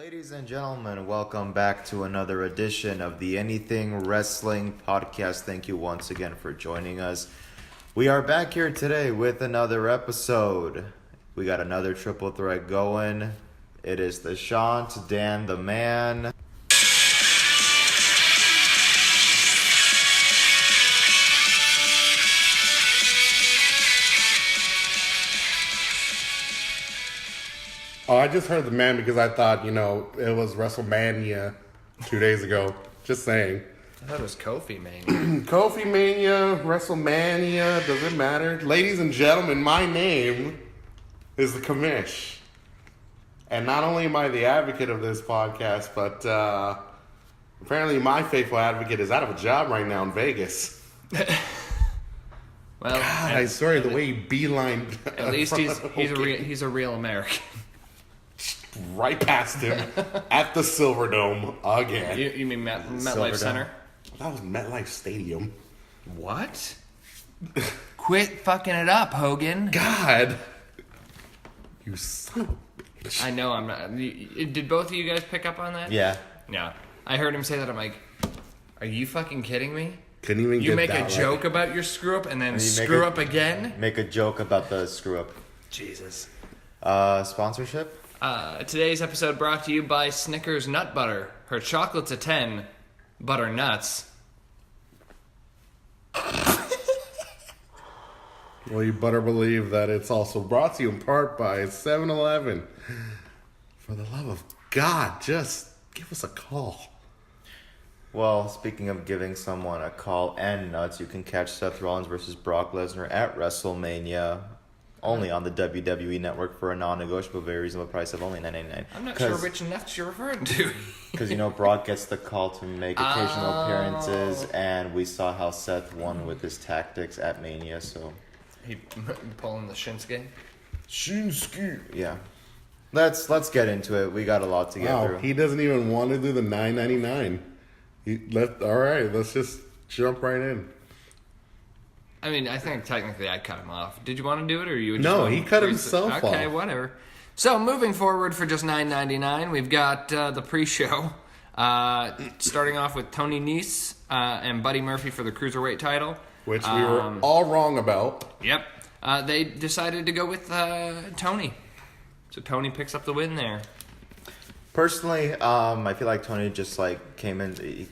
Ladies and gentlemen, welcome back to another edition of the Anything Wrestling Podcast. Thank you once again for joining us. We are back here today with another episode. We got another triple threat going. It is the Shant, Dan the Man. Oh, I just heard the man because I thought, it was WrestleMania 2 days ago. Just saying. I thought it was Kofi Mania. Kofi Mania, WrestleMania, doesn't matter. Ladies and gentlemen, my name is the Commish. And not only am I the advocate of this podcast, but apparently my faithful advocate is out of a job right now in Vegas. Well, God, I swear, the way he beelined. At least he's a real American. Right past him at the Silverdome again. You mean MetLife Center? That was MetLife Stadium. What? Quit fucking it up, Hogan. God. You son of a bitch. I know I'm not. Did both of you guys pick up on that? Yeah. Yeah. I heard him say that. I'm like, are you fucking kidding me? Couldn't even You get make that a joke about your screw up and then screw up again? Make a joke about the screw up. Jesus. Sponsorship? Today's episode brought to you by Snickers Nut Butter. Her chocolate's a 10. Butter nuts. Well, you better believe that it's also brought to you in part by 7-Eleven. For the love of God, just give us a call. Well, speaking of giving someone a call and nuts, you can catch Seth Rollins versus Brock Lesnar at WrestleMania. Only on the WWE Network for a non-negotiable, very reasonable price of only $9.99. I'm not sure which nuts you're referring to. Because, Brock gets the call to make occasional appearances, and we saw how Seth won with his tactics at Mania, so... He pulling the Shinsuke? Shinsuke. Yeah. Let's get into it. We got a lot to get through. He doesn't even want to do the $9.99. All right, let's just jump right in. I mean, I think technically I cut him off. Did you want to do it, or you? No, he cut himself off. Okay, whatever. So moving forward for just $9.99, we've got the pre-show, starting off with Tony Nese and Buddy Murphy for the Cruiserweight title. Which we were all wrong about. Yep. They decided to go with Tony. So Tony picks up the win there. Personally, I feel like Tony just came in...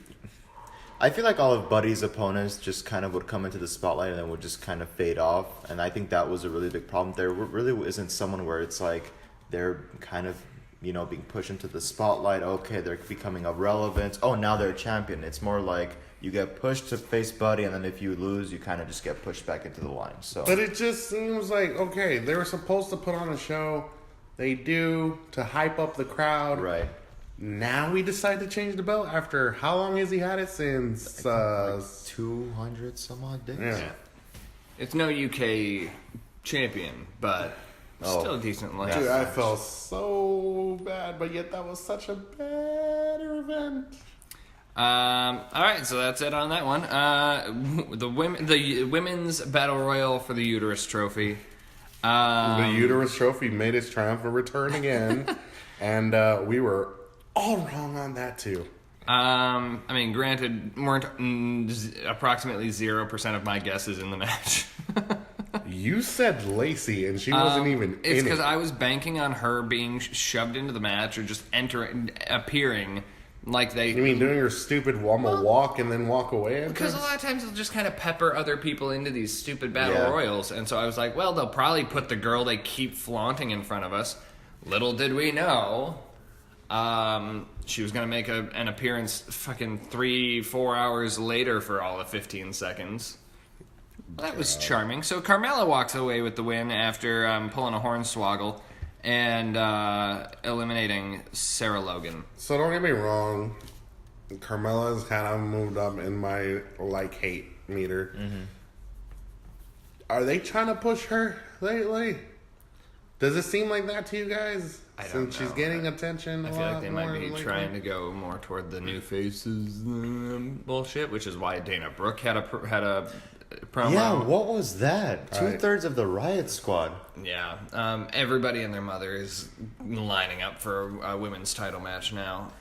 I feel like all of Buddy's opponents just kind of would come into the spotlight and then would just kind of fade off. And I think that was a really big problem. There really isn't someone where it's like they're kind of, being pushed into the spotlight. Okay, they're becoming irrelevant. Oh, now they're a champion. It's more like you get pushed to face Buddy, and then if you lose, you kind of just get pushed back into the line. So, but it just seems like, okay, they were supposed to put on a show. They do to hype up the crowd. Right. Now we decide to change the belt after how long has he had it since? 200 some odd days. Yeah. It's no UK champion, but still a decent length. Dude, I felt so bad, but yet that was such a better event. All right, so that's it on that one. The women's battle royal for the uterus trophy. The uterus trophy made its triumphant return again, and we were all wrong on that too. I mean, granted, weren't approximately 0% of my guesses in the match. You said Lacey, and she wasn't even in it. It's because I was banking on her being shoved into the match or just appearing like they... You mean doing her stupid walk and then walk away? Because a lot of times they'll just kind of pepper other people into these stupid battle royals. And so I was like, well, they'll probably put the girl they keep flaunting in front of us. Little did we know... she was going to make an appearance fucking 3-4 hours later for all of 15 seconds. Well, that was charming. So Carmella walks away with the win after pulling a hornswoggle and eliminating Sarah Logan. So don't get me wrong, Carmella's kind of moved up in my hate meter. Mm-hmm. Are they trying to push her lately? Does it seem like that to you guys? I don't Since know. she's getting attention, I feel like they might be trying to go more toward the new faces bullshit, which is why Dana Brooke had a promo. Yeah, what was that? Right. 2/3 of the Riot Squad. Yeah, everybody and their mother is lining up for a women's title match now.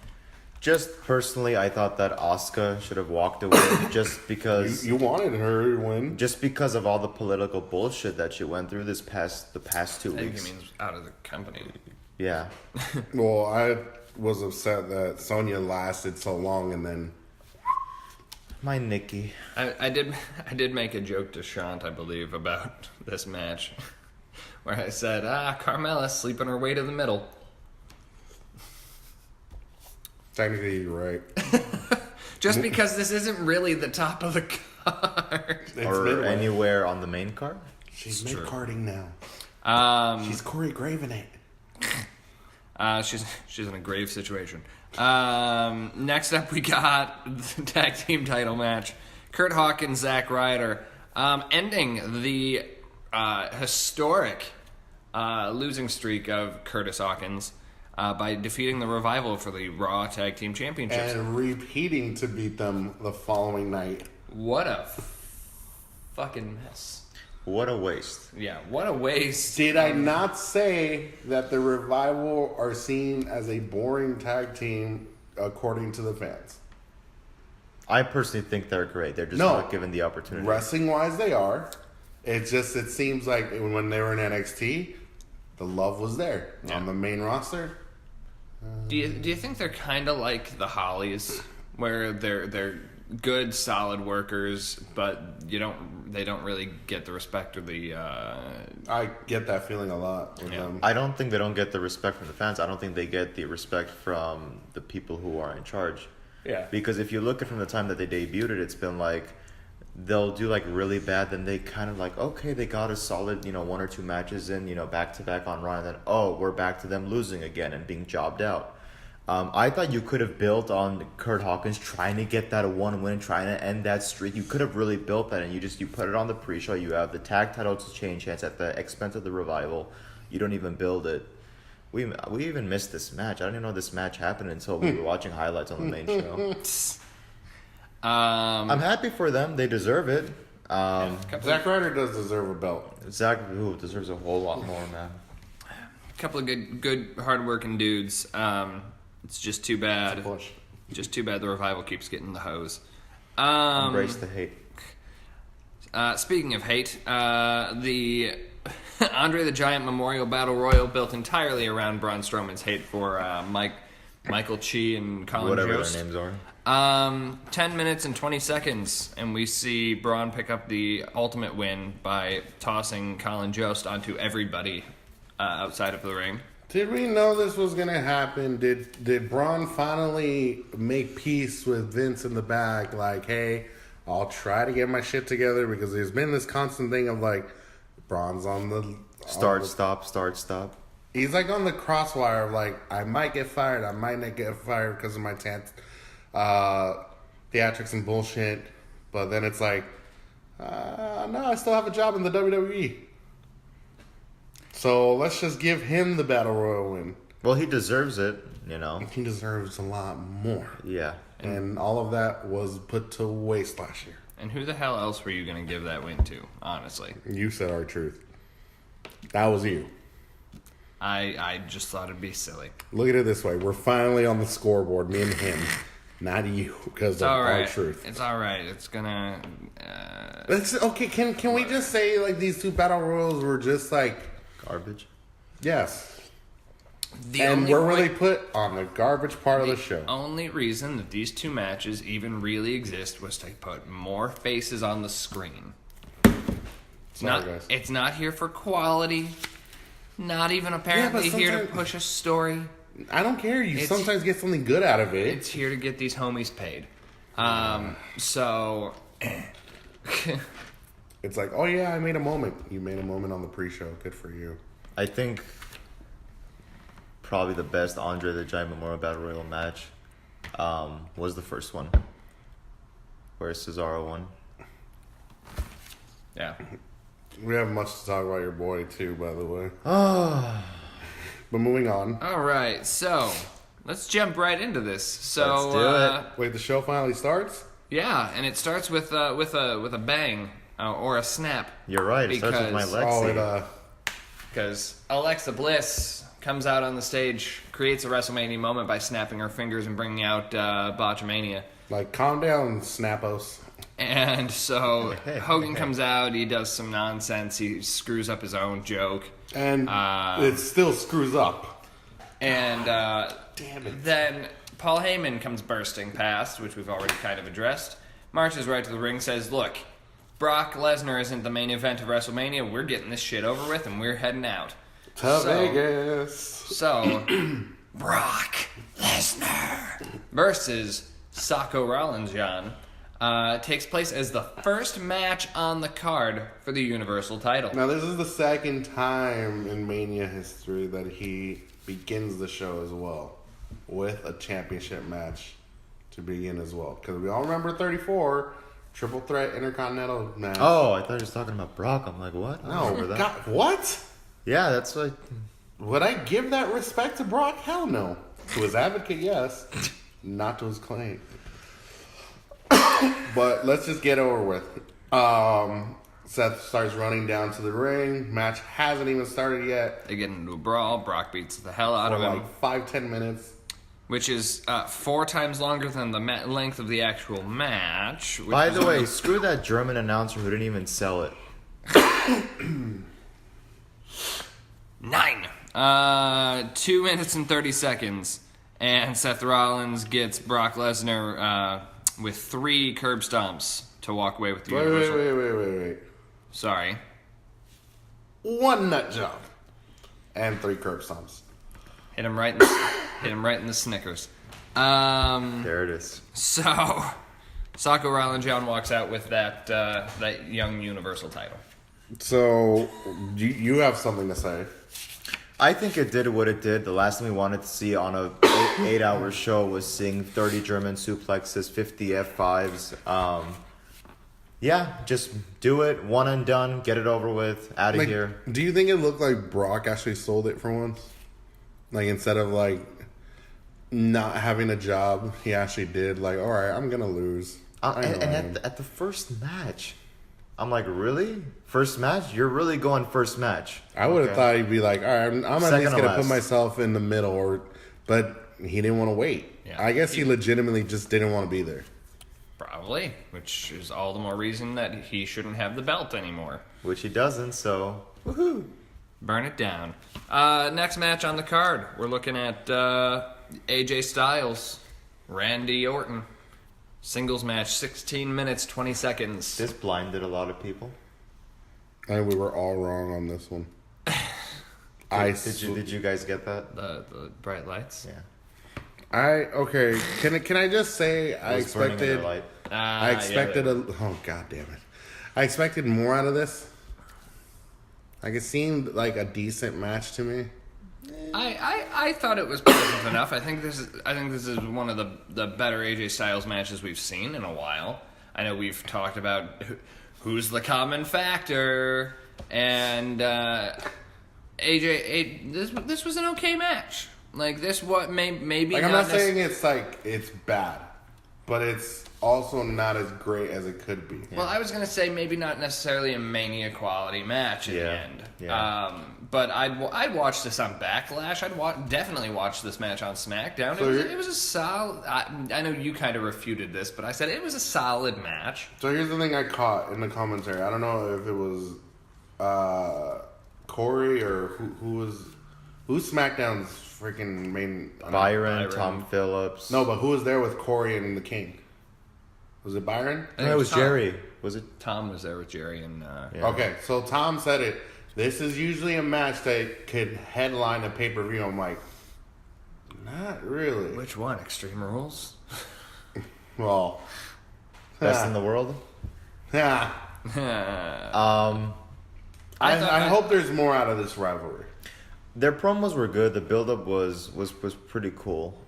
Just personally, I thought that Asuka should have walked away just because You wanted her to win. just because of all the political bullshit that she went through the past 2 I think weeks. it means out of the company. Yeah. Well, I was upset that Sonya lasted so long and then My Nikki. I did make a joke to Shant, I believe, about this match, where I said, Carmella's sleeping her way to the middle. technically you're right. Just because this isn't really the top of the card. It's Or midway. anywhere on the main card. She's mid-carding now. She's choreographing it. She's in a grave situation. Next up, we got the tag team title match: Kurt Hawkins, Zack Ryder, ending the historic losing streak of Curtis Hawkins by defeating the Revival for the Raw Tag Team Championships. And repeating to beat them the following night. What a fucking mess! What a waste. Yeah, what a waste. Did I not say that the Revival are seen as a boring tag team according to the fans? I personally think they're great. They're just No. not given the opportunity. Wrestling wise, they are. It's just, it seems like when they were in NXT, the love was there. Yeah. On the main roster, Do you think they're kind of like the Hollies, where they're good, solid workers, but they don't really get the respect or the I get that feeling a lot with Yeah. them. I don't think they don't get the respect from the fans. I don't think they get the respect from the people who are in charge. yeah. Because if you look at from the time that they debuted, it's been like they'll do like really bad, then they kind of like, okay, they got a solid, 1 or 2 matches in, back to back on Raw, and then we're back to them losing again and being jobbed out. I thought you could have built on Kurt Hawkins trying to get that 1 win, trying to end that streak. You could have really built that, and you put it on the pre-show. You have the tag title to change hands at the expense of the Revival. You don't even build it. We even missed this match. I didn't even know this match happened until we were watching highlights on the main show. I'm happy for them. They deserve it. Zack Ryder does deserve a belt. Zach deserves a whole lot more, man. Couple of good hard-working dudes. It's just too bad. Push. Just too bad the Revival keeps getting the hose. Embrace the hate. Speaking of hate, the Andre the Giant Memorial Battle Royal built entirely around Braun Strowman's hate for Michael Chi and Colin Whatever Jost. their names are. 10 minutes and 20 seconds, and we see Braun pick up the ultimate win by tossing Colin Jost onto everybody outside of the ring. Did we know this was gonna happen? Did Braun finally make peace with Vince in the back? Like, hey, I'll try to get my shit together, because there's been this constant thing of like, Braun's on the Start, stop. He's like on the crosswire of like, I might get fired, I might not get fired because of my theatrics and bullshit. But then it's like, no, I still have a job in the WWE. So let's just give him the Battle Royal win. Well, he deserves it, He deserves a lot more. Yeah. And all of that was put to waste last year. And who the hell else were you going to give that win to, honestly? You said our truth. That was you. I just thought it'd be silly. Look at it this way. We're finally on the scoreboard, me and him. Not you, because It's of all right. our truth. It's all right. It's gonna. Okay, can we just say like these 2 Battle Royals were just like, Garbage. yes. The And only we're point- really put on the garbage part of the show. only reason that these 2 matches even really exist was to put more faces on the screen. Sorry, guys. It's not here for quality. Not even apparently here to sometimes- push a story. I don't care. You It's- sometimes get something good out of it. It's here to get these homies paid. So It's like, oh yeah, I made a moment. You made a moment on the pre-show. Good for you. I think probably the best Andre the Giant Memorial Battle Royal match was the first one, where Cesaro won. yeah. We have much to talk about your boy too, by the way. Oh, But moving on. All right. So let's jump right into this. So Let's do it. Wait, the show finally starts? yeah, and it starts with a bang. or a snap. You're right. It starts with my Lexi. Because Alexa Bliss comes out on the stage, creates a WrestleMania moment by snapping her fingers and bringing out Botchamania. Like, calm down, Snappos. And so Hogan comes out, he does some nonsense, he screws up his own joke. And it still screws up. And damn it. Then Paul Heyman comes bursting past, which we've already kind of addressed, marches right to the ring, says, look, Brock Lesnar isn't the main event of WrestleMania, we're getting this shit over with and we're heading out. To Vegas. So, Brock Lesnar versus Socko Rollins, John, takes place as the first match on the card for the Universal title. Now, this is the second time in Mania history that he begins the show as well with a championship match to begin as well. Because we all remember 34, Triple Threat Intercontinental match. Oh, I thought he was talking about Brock. I'm like, what? No, God, what? Yeah, that's like... Would I give that respect to Brock? Hell no. To his advocate, yes. Not to his claim. But let's just get over with. Seth starts running down to the ring. Match hasn't even started yet. They get into a brawl. Brock beats the hell out of him. Like 5-10 minutes. Which is 4 times longer than the length of the actual match. By the way, screw that German announcer who didn't even sell it. 9. 2 minutes and 30 seconds. And Seth Rollins gets Brock Lesnar with 3 curb stomps to walk away with the Universal. Wait. Sorry. 1 nut job. And 3 curb stomps. Hit him right in the Snickers. There it is. So, Socko Rollins John walks out with that young Universal title. So, you have something to say. I think it did what it did. The last thing we wanted to see on a 8-hour show was seeing 30 German suplexes, 50 F5s. Yeah, just do it, one and done, get it over with, out of here. Do you think it looked like Brock actually sold it for once? Like, instead of, like, not having a job, he actually did, like, all right, I'm going to lose. And at the first match, I'm like, really? First match? You're really going first match? I would have thought he'd be like, all right, I'm at least going to put myself in the middle, but he didn't want to wait. Yeah. I guess he legitimately just didn't want to be there. Probably, which is all the more reason that he shouldn't have the belt anymore. Which he doesn't, so woohoo. Burn it down. Next match on the card, we're looking at AJ Styles, Randy Orton. Singles match, 16 minutes, 20 seconds. This blinded a lot of people. And we were all wrong on this one. Did you guys get that? The bright lights? Yeah. Okay. Can I just say I expected oh god damn it. I expected more out of this. Like, it seemed like a decent match to me. I thought it was pleasant enough. I think this is one of the better AJ Styles matches we've seen in a while. I know we've talked about who's the common factor, and AJ. This was an okay match. Like, this maybe. Like, I'm not saying it's bad, but it's also not as great as it could be. Well, I was gonna say maybe not necessarily a Mania quality match in the end. Yeah. But I'd watch this on Backlash. I'd definitely watch this match on SmackDown. So it was a solid. I know you kind of refuted this, but I said it was a solid match. So here's the thing I caught in the commentary. I don't know if it was Corey or who's SmackDown's freaking main. Byron, Tom Phillips. No, but who was there with Corey and the King? Was it Byron? No, it was Jerry. Was it? Tom was there with Jerry and. Yeah. Okay, so Tom said it. This is usually a match that could headline a pay-per-view. I'm like, not really. Which one? Extreme Rules? Well, Best in the world? yeah. I hope there's more out of this rivalry. Their promos were good. The build-up was pretty cool.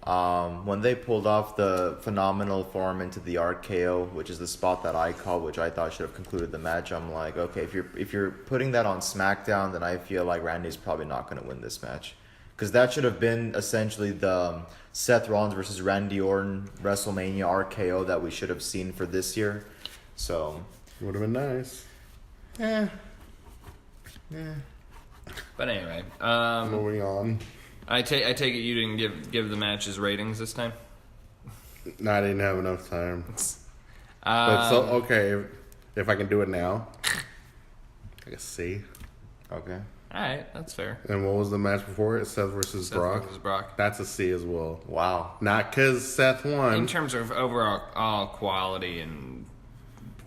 When they pulled off the phenomenal form into the RKO, which is the spot that I called, which I thought should have concluded the match, I'm like, okay, if you're putting that on SmackDown, then I feel like Randy's probably not going to win this match. Because that should have been essentially the Seth Rollins versus Randy Orton WrestleMania RKO that we should have seen for this year. So Would have been nice. Yeah. But anyway, Moving on. I take it you didn't give the matches ratings this time. No, I didn't have enough time. But so okay, if I can do it now, I guess C. Okay. All right, that's fair. And what was the match before it? Seth versus Brock. Versus Brock. That's a C as well. Wow. Not because Seth won. In terms of overall quality and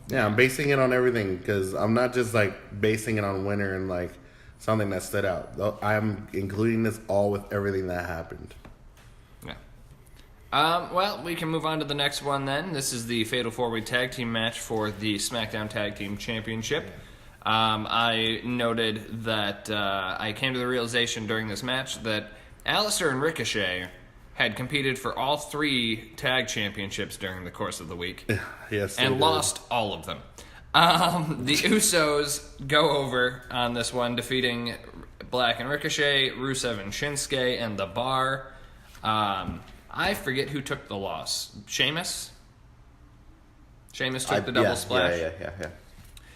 Yeah, I'm basing it on everything because I'm not just like basing it on winner and like something that stood out. I'm including this all with everything that happened. yeah. Well, we can move on to the next one then. This is the Fatal 4-Way Tag Team match for the SmackDown Tag Team Championship. I noted that I came to the realization during this match that Alistair and Ricochet had competed for all 3 tag championships during the course of the week. Yes, and lost all of them. The Usos go over on this one, defeating Black and Ricochet, Rusev and Shinsuke, and The Bar. I forget who took the loss. Sheamus? Sheamus took the double splash? Yeah.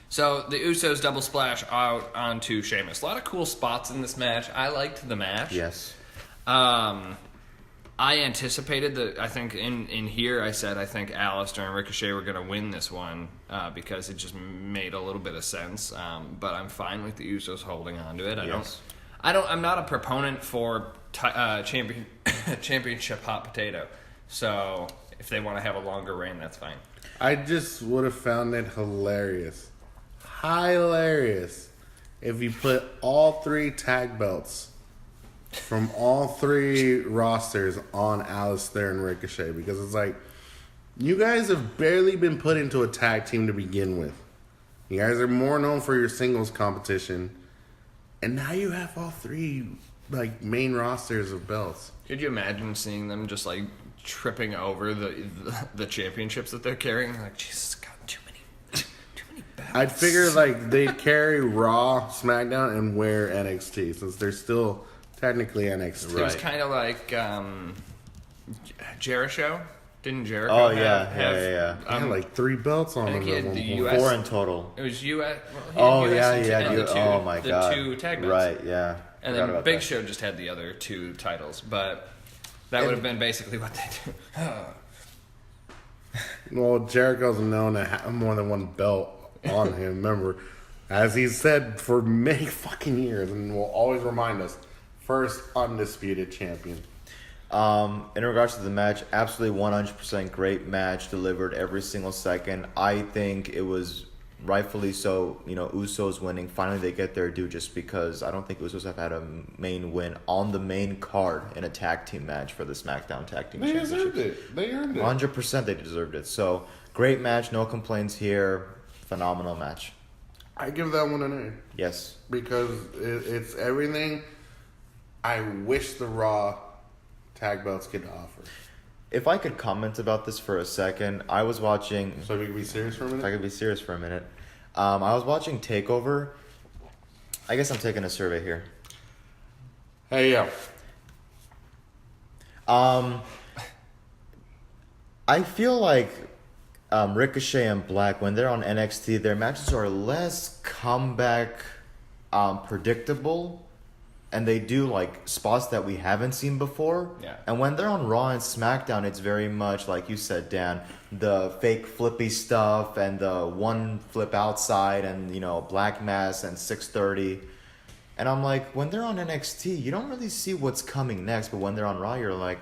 So the Usos double splash out onto Sheamus. A lot of cool spots in this match. I liked the match. Yes. I anticipated that. I think in here I said I think Alistair and Ricochet were going to win this one because it just made a little bit of sense. But I'm fine with the Usos holding on to it. I'm not a proponent for championship hot potato. So if they want to have a longer reign, that's fine. I just would have found it hilarious if you put all 3 tag belts from all 3 rosters on Alistair and Ricochet, because it's like, you guys have barely been put into a tag team to begin with. You guys are more known for your singles competition, and now you have all 3 like main rosters of belts. Could you imagine seeing them just like tripping over the championships that they're carrying? Like, Jesus, God, too many belts. I'd figure like they'd carry Raw, SmackDown, and wear NXT since they're still technically NXT. It was kind of like Jericho. Didn't Jericho Oh, have He had like 3 belts on I him think he at had one the point. US. 4 in total. It was US. Oh, US yeah. and the two, Oh, my God. The 2 tag belts. Right, yeah. And Forgot then about Big that. Show just had the other 2 titles, but that would have been basically what they do. Well, Jericho's known to have more than 1 belt on him. Remember, as he's said for many fucking years, and will always remind us, first undisputed champion. In regards to the match, absolutely 100% great match, delivered every single second. I think it was rightfully so, Usos winning. Finally, they get their due just because I don't think Usos have had a main win on the main card in a tag team match for the SmackDown Tag Team Championship. Deserved it. They earned it. 100% they deserved it. So, great match, no complaints here. Phenomenal match. I give that one an A. Yes. Because it's everything I wish the Raw tag belts could offer. If I could comment about this for a second, I was watching... So we can be serious for a If I minute? could be serious for a minute. I was watching TakeOver. I guess I'm taking a survey here. Hey, yo. I feel like Ricochet and Black, when they're on NXT, their matches are less comeback predictable. And they do like spots that we haven't seen before. Yeah. And when they're on Raw and SmackDown, it's very much like you said, Dan, the fake flippy stuff and the one flip outside and black mass and 630. And I'm like, when they're on NXT, you don't really see what's coming next. But when they're on Raw, you're like,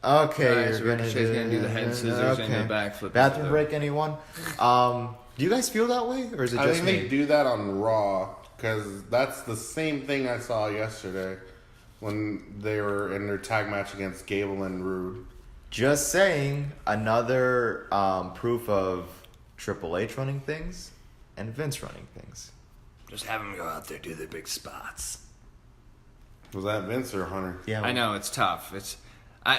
okay, Right, so Ricochet's gonna do the head scissors and the backflip. Bathroom break, anyone? Do you guys feel that way, or is it I just think me? they do that on Raw because that's the same thing I saw yesterday when they were in their tag match against Gable and Rude. Just saying, another proof of Triple H running things and Vince running things. Just have them go out there, do the big spots. Was that Vince or Hunter? Yeah, I know, it's tough. It's a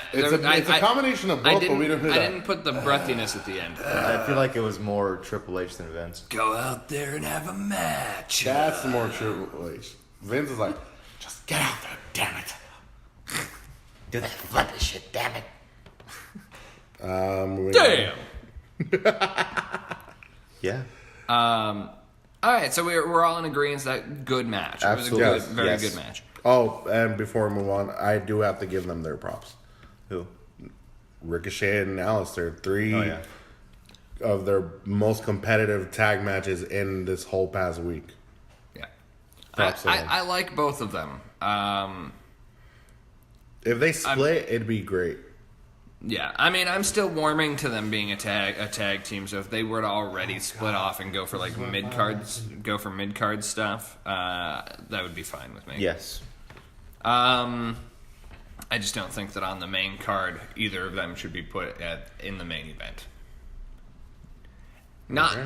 combination of both, but we don't do that. I didn't put the breathiness at the end. I feel like it was more Triple H than Vince. Go out there and have a match. That's more Triple H. Vince is like, just get out there, damn it. Do that flippy shit, damn it. Moving Damn. Yeah. All right, so we're all in agreement that good match. Absolutely. It was a good, very Yes. good match. Oh, and before we move on, I do have to give them their props. Who? Ricochet and Alistair, three Oh, yeah. of their most competitive tag matches in this whole past week. Yeah, Props to them. I like both of them. If they split, it'd be great. Yeah, I mean, I'm still warming to them being a tag team. So if they were to already split off and go for like mid card stuff, that would be fine with me. Yes. I just don't think that on the main card either of them should be put in the main event. Not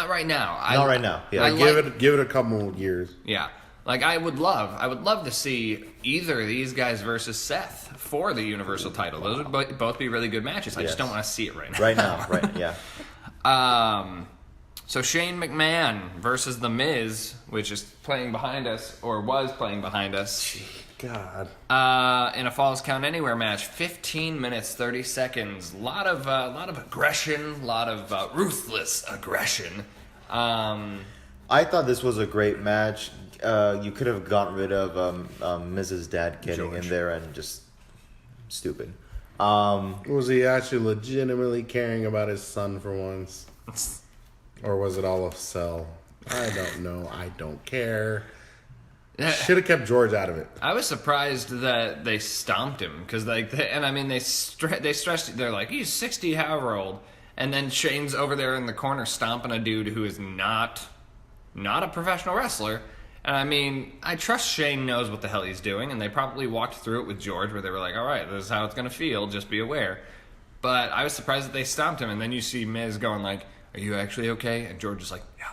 right now. Not right now. Yeah. Give it a couple years. Yeah. Like I would love to see either of these guys versus Seth for the Universal title. Those would both be really good matches. I just Yes. don't want to see it right now. Right now. Right. Yeah. So Shane McMahon versus The Miz, which is playing behind us or was playing behind us. God. In a Falls Count Anywhere match, 15 minutes 30 seconds. A lot of aggression, a lot of ruthless aggression. I thought this was a great match. You could have gotten rid of Mrs. Dad getting George. in there and just stupid. Was he actually legitimately caring about his son for once? Or was it all a sell? I don't know. I don't care. Should have kept George out of it. I was surprised that they stomped him because, they stressed. They're like, he's 60, however old, and then Shane's over there in the corner stomping a dude who is not a professional wrestler. And I mean, I trust Shane knows what the hell he's doing, and they probably walked through it with George, where they were like, all right, this is how it's gonna feel. Just be aware. But I was surprised that they stomped him, and then you see Miz going like, are you actually okay? And George is like, yeah.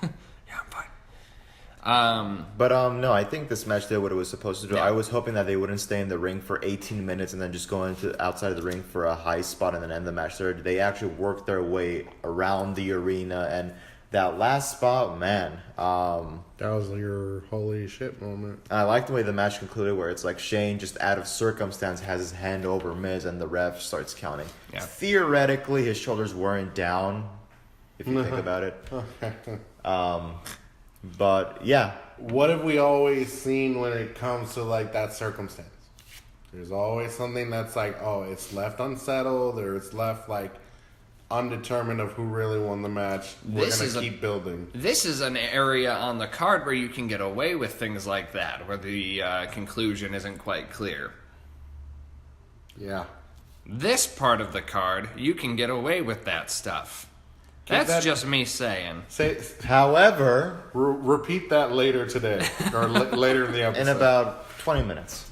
Yeah, I'm fine. But no, I think this match did what it was supposed to do. Yeah. I was hoping that they wouldn't stay in the ring for 18 minutes and then just go into outside of the ring for a high spot and then end the match there. They actually worked their way around the arena, and that last spot, man. That was your holy shit moment. I like the way the match concluded, where it's like Shane just out of circumstance has his hand over Miz, and the ref starts counting. Yeah. Theoretically, his shoulders weren't down, if you think about it. But yeah, What have we always seen when it comes to like that circumstance? There's always something that's like, oh, it's left unsettled, or it's left like undetermined of who really won the match. We're gonna keep building. This is an area on the card where you can get away with things like that, where the conclusion isn't quite clear. Yeah. This part of the card, you can get away with that stuff. That's just me saying. however, Repeat that later today, or later in the episode. in about 20 minutes.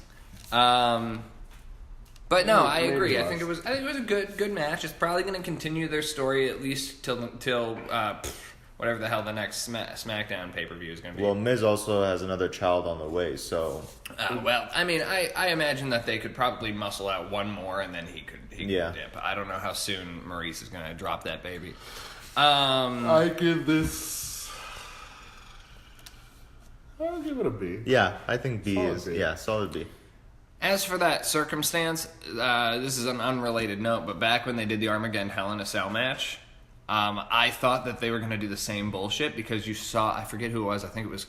But no, I Maybe agree. I less. think it was a good match. It's probably going to continue their story at least till whatever the hell the next SmackDown pay-per-view is going to be. Well, Miz also has another child on the way, so Well, I mean, I imagine that they could probably muscle out one more, and then he could Yeah. dip. I don't know how soon Maurice is going to drop that baby. I give this. I'll give it a B. yeah, I think B Solid is B. solid B. As for that circumstance, this is an unrelated note, but back when they did the Armageddon Hell in a Cell match, I thought that they were going to do the same bullshit because you saw, I forget who it was, I think it was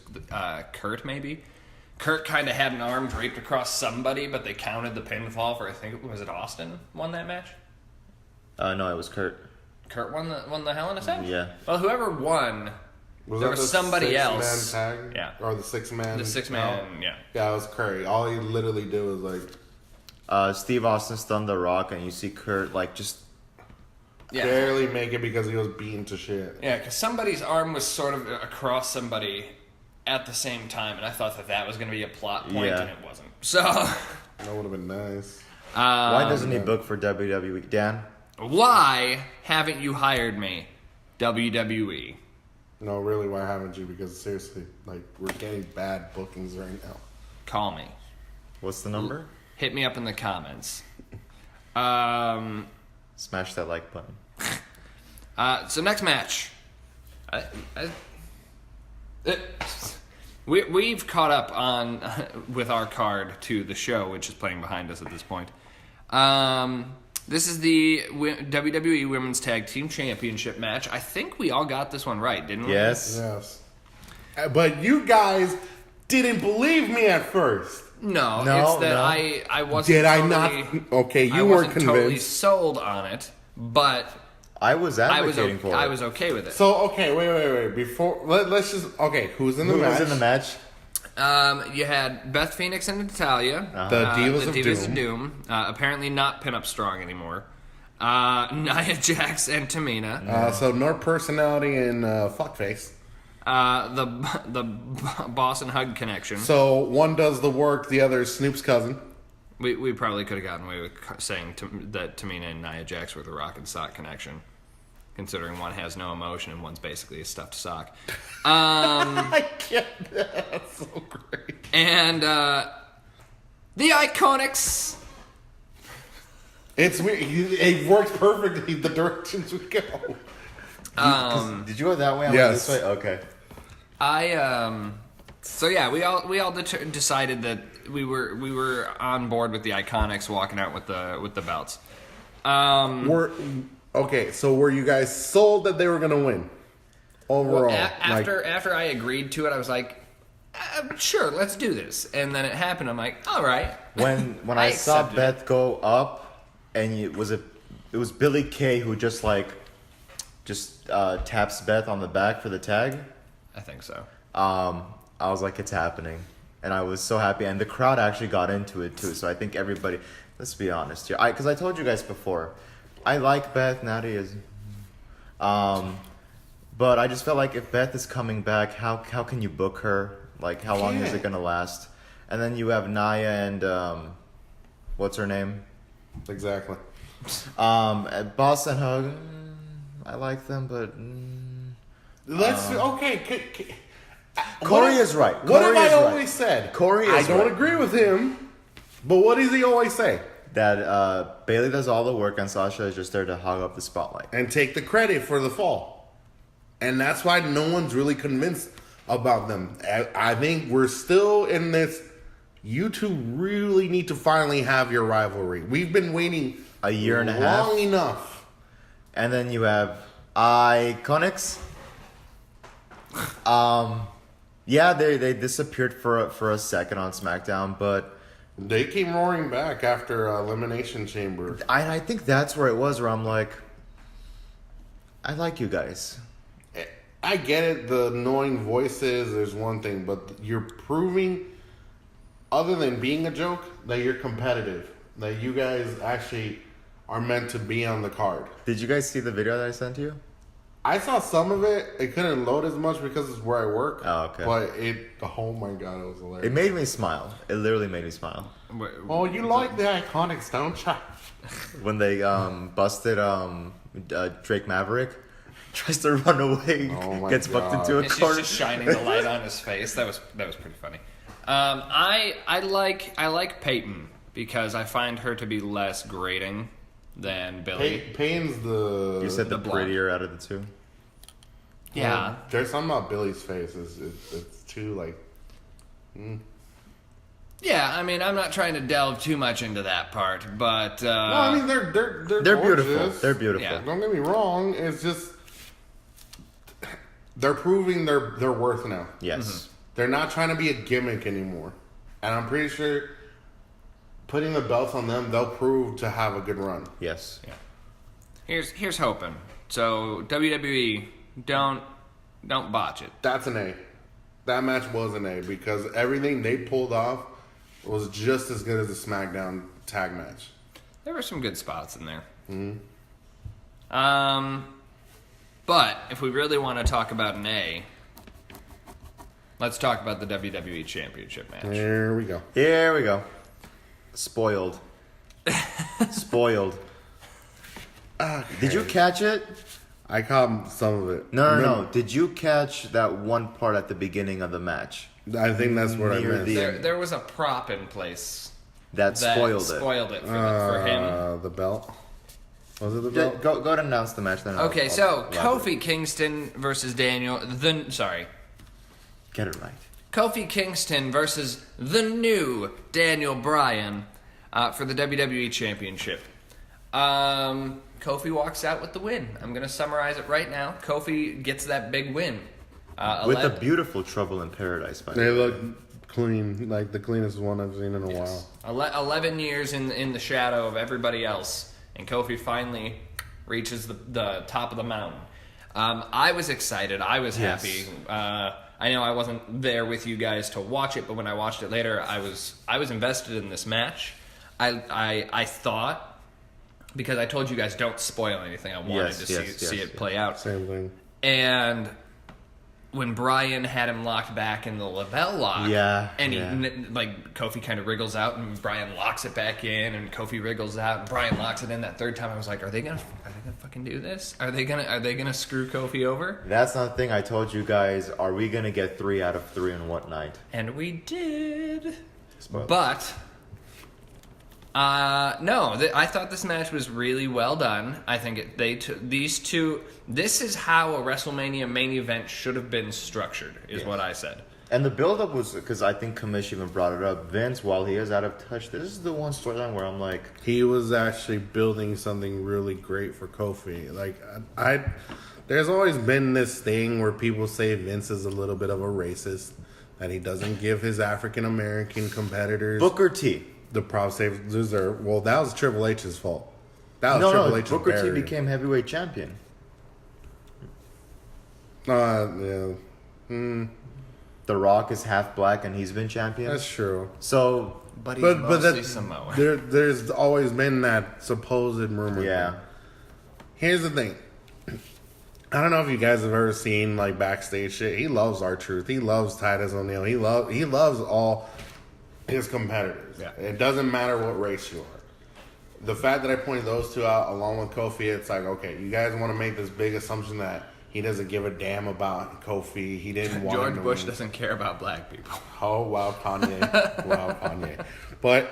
Kurt maybe. Kurt kind of had an arm draped across somebody, but they counted the pinfall for, I think, was it Austin won that match? No, it was Kurt. Kurt won the Hell in a Cell? Yeah. Well, whoever won, there that was the somebody six-man else. Tag? Yeah. Or the 6-man? The 6-man, yeah. Yeah, it was Curry. All he literally did was like Steve Austin stunned The Rock, and you see Kurt like just Yeah. barely make it because he was beaten to shit. Yeah, because somebody's arm was sort of across somebody at the same time, and I thought that was going to be a plot point, Yeah. and it wasn't. So, That would have been nice. why doesn't he book for WWE? Dan? why haven't you hired me, WWE? No, really, why haven't you? Because seriously, like, we're getting bad bookings right now. Call me. What's the number? Hit me up in the comments. Smash that like button. So next match. We've caught up on with our card to the show, which is playing behind us at this point. This is the WWE Women's Tag Team Championship match. I think we all got this one right, didn't we? Yes. Yes. But you guys didn't believe me at first. No, No, it's that no. I wasn't. Did I totally, not? Okay, I you weren't wasn't totally convinced. sold on it, but I was advocating for it. I was okay with it. So, okay, wait. Before, let's just, okay, who's in the Who match? was in the match? You had Beth Phoenix and Natalya, The Divas of Doom. Doom. Apparently not pinup strong anymore. Nia Jax and Tamina. So, no personality and fuckface. The Boss and Hug connection. So, one does the work, the other is Snoop's cousin. We probably could have gotten away with saying that Tamina and Nia Jax were the Rock and Sock connection, considering one has no emotion and one's basically a stuffed sock. I get that. That's so great. And the Iconics. It's weird. It works perfectly the directions we go. Did you go that way? I Yes. went this way? Okay. So yeah, we all decided that we were on board with the Iconics walking out with the belts. Okay, so were you guys sold that they were gonna win overall? Well, after I agreed to it, I was like, sure, let's do this. And then it happened. I'm like, all right. When I saw accepted Beth go up, and it was Billy Kay who just taps Beth on the back for the tag. I think so. I was like, it's happening, and I was so happy, and the crowd actually got into it too. So I think everybody, let's be honest here, because I told you guys before, I like Beth. Natty is, but I just felt like if Beth is coming back, how can you book her? Like, how long is it gonna last? And then you have Nia and what's her name? Exactly. Boss and Hug. I like them, but Let's okay. Corey is right. What Corey have I is right. always said? Corey is I don't right. agree with him, but what does he always say? That Bailey does all the work and Sasha is just there to hog up the spotlight. And take the credit for the fall. And that's why no one's really convinced about them. I think we're still in this. You two really need to finally have your rivalry. We've been waiting A year and a half. long enough. And then you have Iconics. Yeah, they disappeared for a second on SmackDown, but They came roaring back after Elimination Chamber. I think that's where it was, where I'm like, I like you guys. I get it, the annoying voices is one thing, but you're proving, other than being a joke, that you're competitive. That you guys actually are meant to be on the card. Did you guys see the video that I sent to you? I saw some of it. It couldn't load as much because it's where I work. Oh, okay. But oh my god, it was hilarious. It made me smile. It literally made me smile. Oh, you like the Iconics, don't you? When they busted Drake Maverick, tries to run away, Oh my gets bucked God. into a And she's corner. just shining the light on his face. That was pretty funny. I like Peyton because I find her to be less grating than Billy. Payne's the. You said the The blonde. prettier out of the two. Yeah. There's something about Billy's face. It's too like. Yeah, I mean, I'm not trying to delve too much into that part, but No, I mean they're They're beautiful. gorgeous. They're beautiful. Yeah. Don't get me wrong. It's just they're proving their worth now. Yes. They're not trying to be a gimmick anymore, and I'm pretty sure putting the belts on them, they'll prove to have a good run. Yes. here's hoping. So WWE, don't botch it. That's an A. That match was an A because everything they pulled off was just as good as the SmackDown tag match. There were some good spots in there. But if we really want to talk about an A, let's talk about the WWE Championship match. There we go. Here we go. Spoiled. Spoiled. Did you catch it? I caught some of it. No. Did you catch that one part at the beginning of the match? I think that's what I Near missed. the- There was a prop in place That that spoiled it. spoiled it for him. The belt. Was it the belt? Go and announce the match then. Okay, so elaborate. Kofi Kingston versus Daniel. Get it right. Kofi Kingston versus the new Daniel Bryan for the WWE Championship. Kofi walks out with the win. I'm going to summarize it right now. Kofi gets that big win. With a beautiful Trouble in Paradise, by the They way. look clean, like the cleanest one I've seen in a while. 11 years in the shadow of everybody else, and Kofi finally reaches the top of the mountain. I was excited. I was happy. I know I wasn't there with you guys to watch it, but when I watched it later, I was invested in this match. I thought, because I told you guys don't spoil anything, I wanted to see it play out. Same thing. And when Brian had him locked back in the label lock, and Kofi kind of wriggles out, and Brian locks it back in, and Kofi wriggles out, and Brian locks it in that third time. I was like, are they gonna fucking do this? Are they gonna screw Kofi over? That's not the thing I told you guys. Are we gonna get 3 out of 3 on what night? And we did. Spoilers. But I thought this match was really well done. I think these two. This is how a WrestleMania main event should have been structured. Is what I said. And the build-up was, because I think Kamish even brought it up. Vince, while he is out of touch, this is the one storyline where I'm like, He was actually building something really great for Kofi. Like there's always been this thing where people say Vince is a little bit of a racist, that he doesn't give his African American competitors Booker T. the props they deserve. Well, that was Triple H's fault. That was Triple H's Booker T barrier. became heavyweight champion. Yeah. The Rock is half black and he's been champion. That's true. So, But he's But mostly that, Samoan. there's always been that supposed rumor. yeah. Here's the thing. I don't know if you guys have ever seen like backstage shit. He loves R-Truth. He loves Titus O'Neil. He loves all his competitors. Yeah. It doesn't matter what race you are. The fact that I pointed those two out along with Kofi, it's like, okay, you guys want to make this big assumption that he doesn't give a damn about Kofi. He didn't want George him to Bush win. doesn't care about black people. Oh, wow, Kanye. Wow, Kanye. But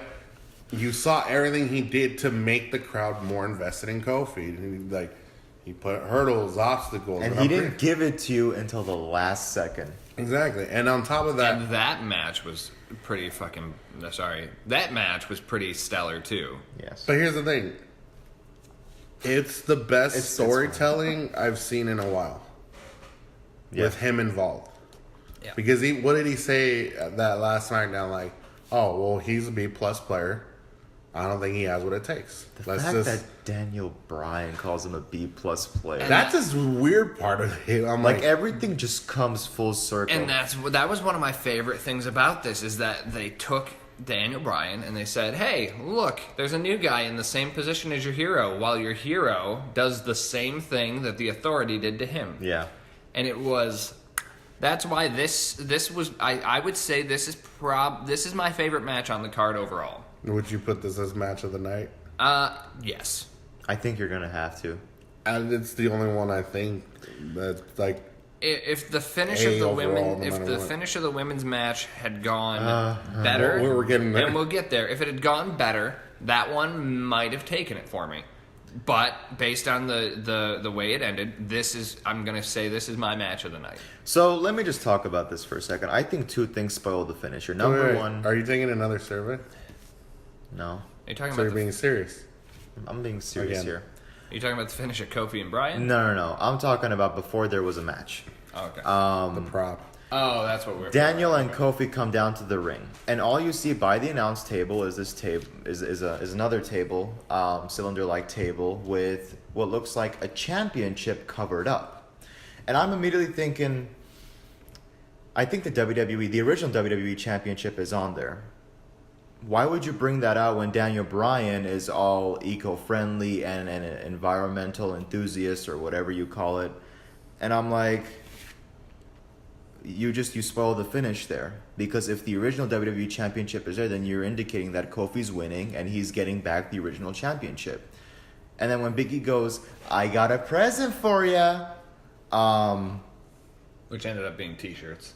you saw everything he did to make the crowd more invested in Kofi. He put hurdles, obstacles. And he didn't give it to you until the last second. Exactly. And on top of that... And that match was pretty fucking... Sorry. That match was pretty stellar, too. Yes. But here's the thing. It's the best It's storytelling I've seen in a while. Yeah. With him involved. Yeah. Because what did he say at that last SmackDown? Like, oh, well, he's a B-plus player. I don't think he has what it takes. The fact that Daniel Bryan calls him a B-plus player. That's this weird part of it. I'm like like, everything just comes full circle. And that was one of my favorite things about this, is that they took Daniel Bryan and they said, hey, look, there's a new guy in the same position as your hero, while your hero does the same thing that the Authority did to him. Yeah. And it was... That's why this was... I would say this is my favorite match on the card overall. would you put this as match of the night? Yes. I think you're going to have to. And it's the only one I think that's like... If the finish A of the overall, women, no if matter the what. finish of the women's match had gone better, we're getting there. and we'll get there. If it had gone better, that one might have taken it for me. But based on the way it ended, I'm gonna say this is my match of the night. So let me just talk about this for a second. I think two things spoil the finisher. Number Wait, one... Are you taking another survey? No. Are you talking So about you're being serious? I'm being serious Again. here. Are you talking about the finish of Kofi and Bryan? No. I'm talking about before there was a match. Oh, okay. The prop. Oh, that's what we're. Daniel and Kofi come down to the ring, and all you see by the announce table is this table is another table, cylinder-like table with what looks like a championship covered up, and I'm immediately thinking, I think the original WWE championship is on there. Why would you bring that out when Daniel Bryan is all eco-friendly and an environmental enthusiast or whatever you call it? And I'm like, you spoil the finish there. Because if the original WWE championship is there, then you're indicating that Kofi's winning and he's getting back the original championship. And then when Big E goes, I got a present for ya. Which ended up being T-shirts.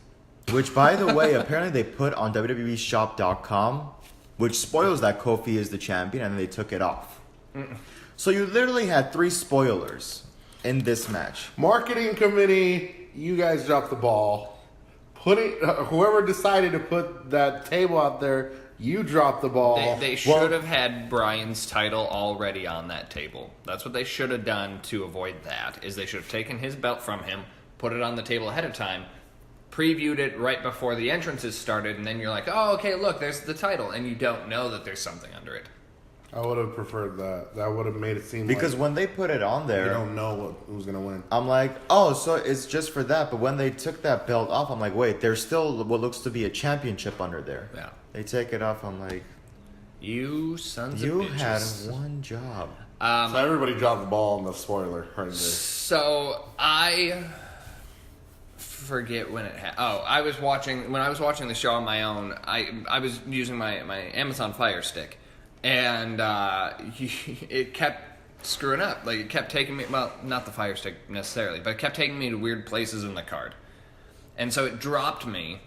Which, by the way, apparently they put on WWEshop.com, which spoils that Kofi is the champion, and they took it off. So you literally had 3 spoilers in this match. Marketing committee, you guys dropped the ball. Whoever decided to put that table out there You dropped the ball. They should have had Bryan's title already on that table. That's what they should have done to avoid that. Is they should have taken his belt from him, put it on the table ahead of time, previewed it right before the entrances started, and then you're like, oh, okay, look, there's the title, and you don't know that there's something under it. I would have preferred that. That would have made it seem Because like when they put it on there, you don't know who's going to win. I'm like, oh, so it's just for that. But when they took that belt off, I'm like, wait, there's still what looks to be a championship under there. Yeah. They take it off. I'm like, You sons you of bitches. had one job. So everybody dropped the ball on the spoiler right there. So I forget when it I was watching the show on my own. I was using my Amazon Fire Stick, and it kept screwing up. Like it kept taking me, well, not the Fire Stick necessarily, but it kept taking me to weird places in the card, and so it dropped me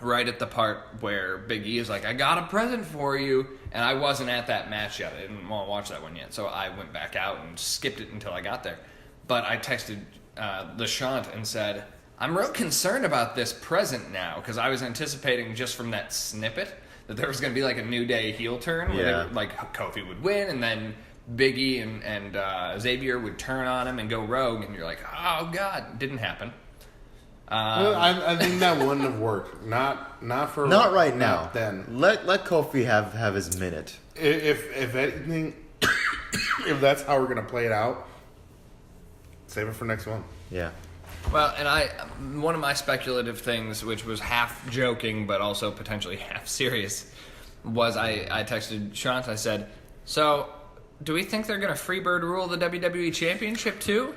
right at the part where Big E is like, I got a present for you, and I wasn't at that match yet. I didn't want to watch that one yet, so I went back out and skipped it until I got there. But I texted LeShant and said, I'm real concerned about this present now, because I was anticipating just from that snippet that there was going to be like a New Day heel turn, where like Kofi would win, and then Big E and Xavier would turn on him and go rogue, and you're like, oh god, didn't happen. Well, I think that wouldn't have worked. Not right now. Then Let Kofi have his minute. If anything, if that's how we're gonna play it out, save it for next one. Yeah. Well, and one of my speculative things, which was half joking but also potentially half serious, was I texted Shant. I said, so do we think they're gonna Freebird rule the WWE Championship too?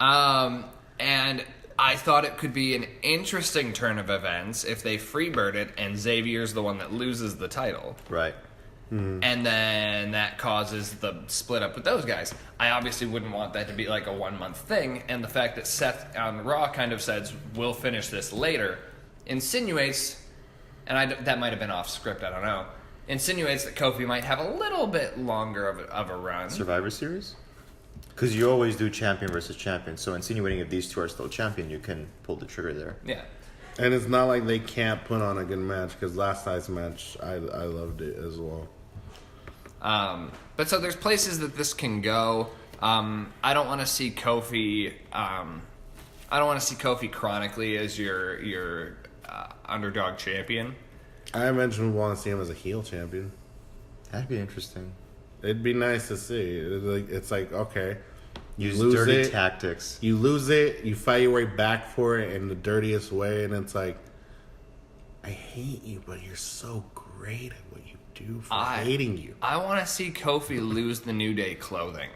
And I thought it could be an interesting turn of events if they Freebird it and Xavier's the one that loses the title. Right. Mm-hmm. And then that causes the split up with those guys. I obviously wouldn't want that to be like a 1 month thing, and the fact that Seth on Raw kind of says, we'll finish this later, insinuates, and that might have been off script, I don't know, insinuates that Kofi might have a little bit longer of a run. Survivor Series? Because you always do champion versus champion, so insinuating if these two are still champion, you can pull the trigger there. Yeah. And it's not like they can't put on a good match, because last night's match, I loved it as well. But so there's places that this can go. I don't want to see Kofi. I don't want to see Kofi chronically as your underdog champion. I eventually want to see him as a heel champion. That'd be interesting. It'd be nice to see. It's like okay, Use lose dirty it, tactics. You lose it, you fight your way back for it in the dirtiest way, and it's like, I hate you, but you're so great at what you do for hating you. I want to see Kofi lose the New Day clothing.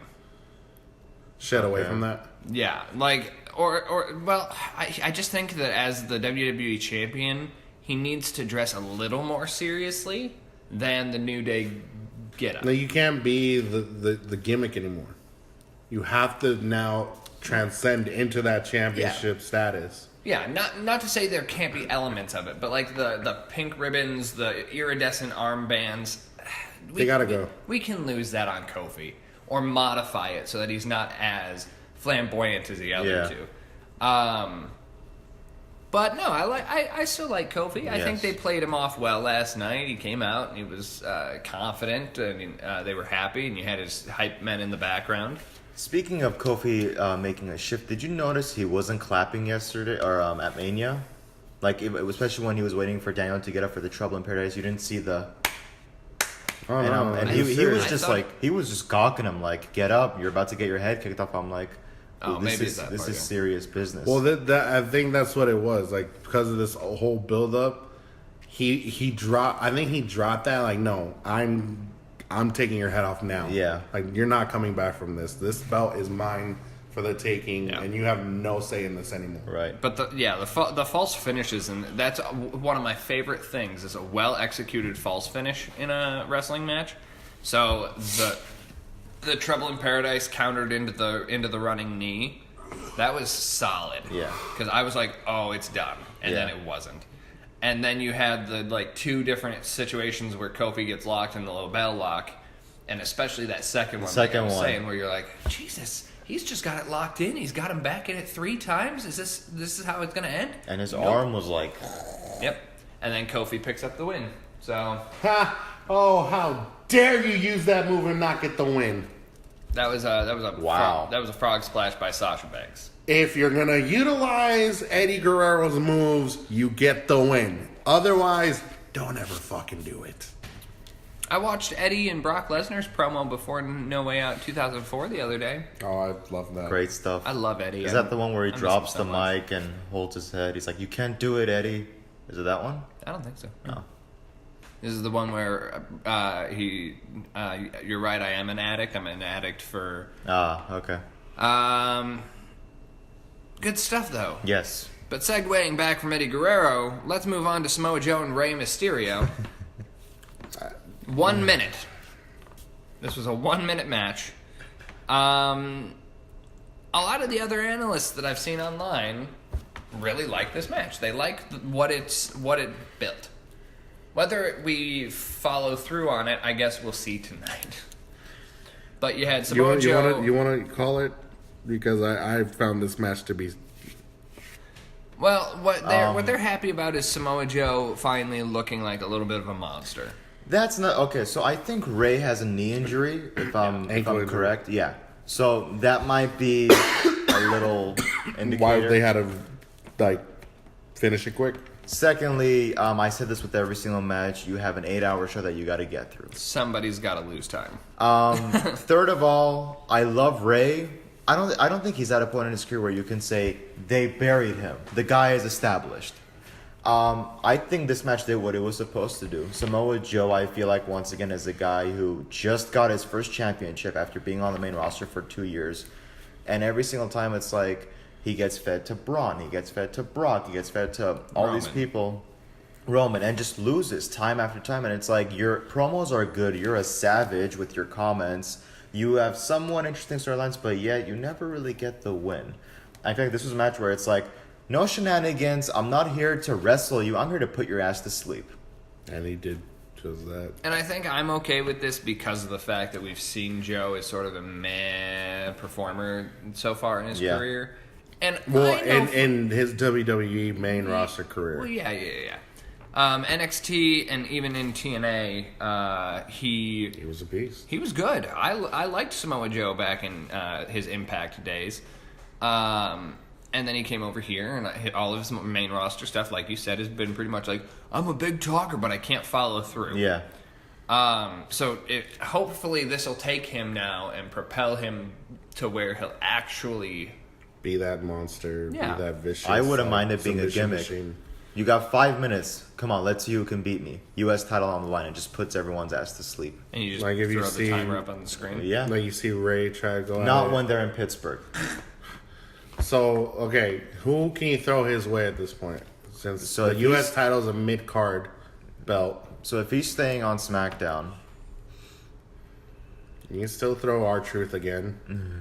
Shed away from that? Yeah, like, well, I just think that as the WWE champion, he needs to dress a little more seriously than the New Day get up. No, you can't be the gimmick anymore. You have to now transcend into that championship status. Yeah, not to say there can't be elements of it, but like the pink ribbons, the iridescent armbands, They gotta go. We can lose that on Kofi or modify it so that he's not as flamboyant as the other two. But no, I still like Kofi. I think they played him off well last night. He came out and he was confident, and they were happy, and you had his hype men in the background. Speaking of Kofi making a shift, did you notice he wasn't clapping yesterday or at Mania? Like, especially when he was waiting for Daniel to get up for the Trouble in Paradise, you didn't see the. Oh, no. And he was just he was just gawking him like, get up, you're about to get your head kicked off. I'm like, this is serious business. Well, I think that's what it was. Like, because of this whole build-up, he dropped. I think he dropped that. Like, no, I'm taking your head off now. Yeah. Like, you're not coming back from this. This belt is mine for the taking, and you have no say in this anymore. Right. But the false finishes, and that's one of my favorite things, is a well-executed false finish in a wrestling match. So the Trouble in Paradise countered into the running knee. That was solid. Yeah. Because I was like, oh, it's done. And then it wasn't. And then you had the two different situations where Kofi gets locked in the Lobel lock, and especially that second one. Saying, where you're like, Jesus, he's just got it locked in. He's got him back in it 3 times. Is this is how it's gonna end? And his arm was like. Yep. And then Kofi picks up the win. So Ha! Oh, how dare you use that move and not get the win? that was a Wow. that was a frog splash by Sasha Banks. If you're gonna utilize Eddie Guerrero's moves, you get the win. Otherwise, don't ever fucking do it. I watched Eddie and Brock Lesnar's promo before No Way Out 2004 the other day. Oh, I love that. Great stuff. I love Eddie. Is that the one where he I miss drops him so the much. mic and holds his head? He's like, "You can't do it, Eddie." Is it that one? I don't think so. No. This is the one where you're right, I am an addict. I'm an addict for... Okay. Good stuff, though. Yes. But segueing back from Eddie Guerrero, let's move on to Samoa Joe and Rey Mysterio. 1 minute. This was a 1 minute match. A lot of the other analysts that I've seen online really like this match. They like what it built. Whether we follow through on it, I guess we'll see tonight. But you had Samoa Joe. You want to call it? Because I found this match to be... Well, what they're happy about is Samoa Joe finally looking like a little bit of a monster. That's not okay. So I think Ray has a knee injury, if I'm Ankle injury. correct. Yeah. So that might be a little indicator. Why they had to finish it quick? Secondly, I said this with every single match. You have an 8-hour show that you got to get through. Somebody's got to lose time. Third of all, I love Ray. I don't think he's at a point in his career where you can say they buried him. The guy is established. I think this match did what it was supposed to do. Samoa Joe, I feel like, once again, is a guy who just got his first championship after being on the main roster for 2 years. And every single time it's like he gets fed to Braun, he gets fed to Brock, he gets fed to all these people. Roman, and just loses time after time. And it's like, your promos are good, you're a savage with your comments, you have somewhat interesting storylines, but yet you never really get the win. I think this was a match where it's like, no shenanigans, I'm not here to wrestle you, I'm here to put your ass to sleep. And he did just that. And I think I'm okay with this because of the fact that we've seen Joe as sort of a meh performer so far in his career. And Well, I know in his WWE main roster career. Well, yeah. NXT and even in TNA, he was a beast. He was good. I liked Samoa Joe back in his Impact days. And then he came over here, and all of his main roster stuff, like you said, has been pretty much like, I'm a big talker, but I can't follow through. Yeah. So hopefully this will take him now and propel him to where he'll actually Be that monster, Yeah. be that vicious. I wouldn't mind it being a submission gimmick. machine. You got 5 minutes. Come on, let's see who can beat me. U.S. title on the line. It just puts everyone's ass to sleep. and you just Like if you throw see- the timer up on the screen. Yeah. Like you see Ray try to go Not at it. when they're in Pittsburgh. So, okay, who can you throw his way at this point? Since So the if U.S. he's- title is a mid-card belt, So if he's staying on SmackDown, you can still throw R-Truth again. Mm-hmm.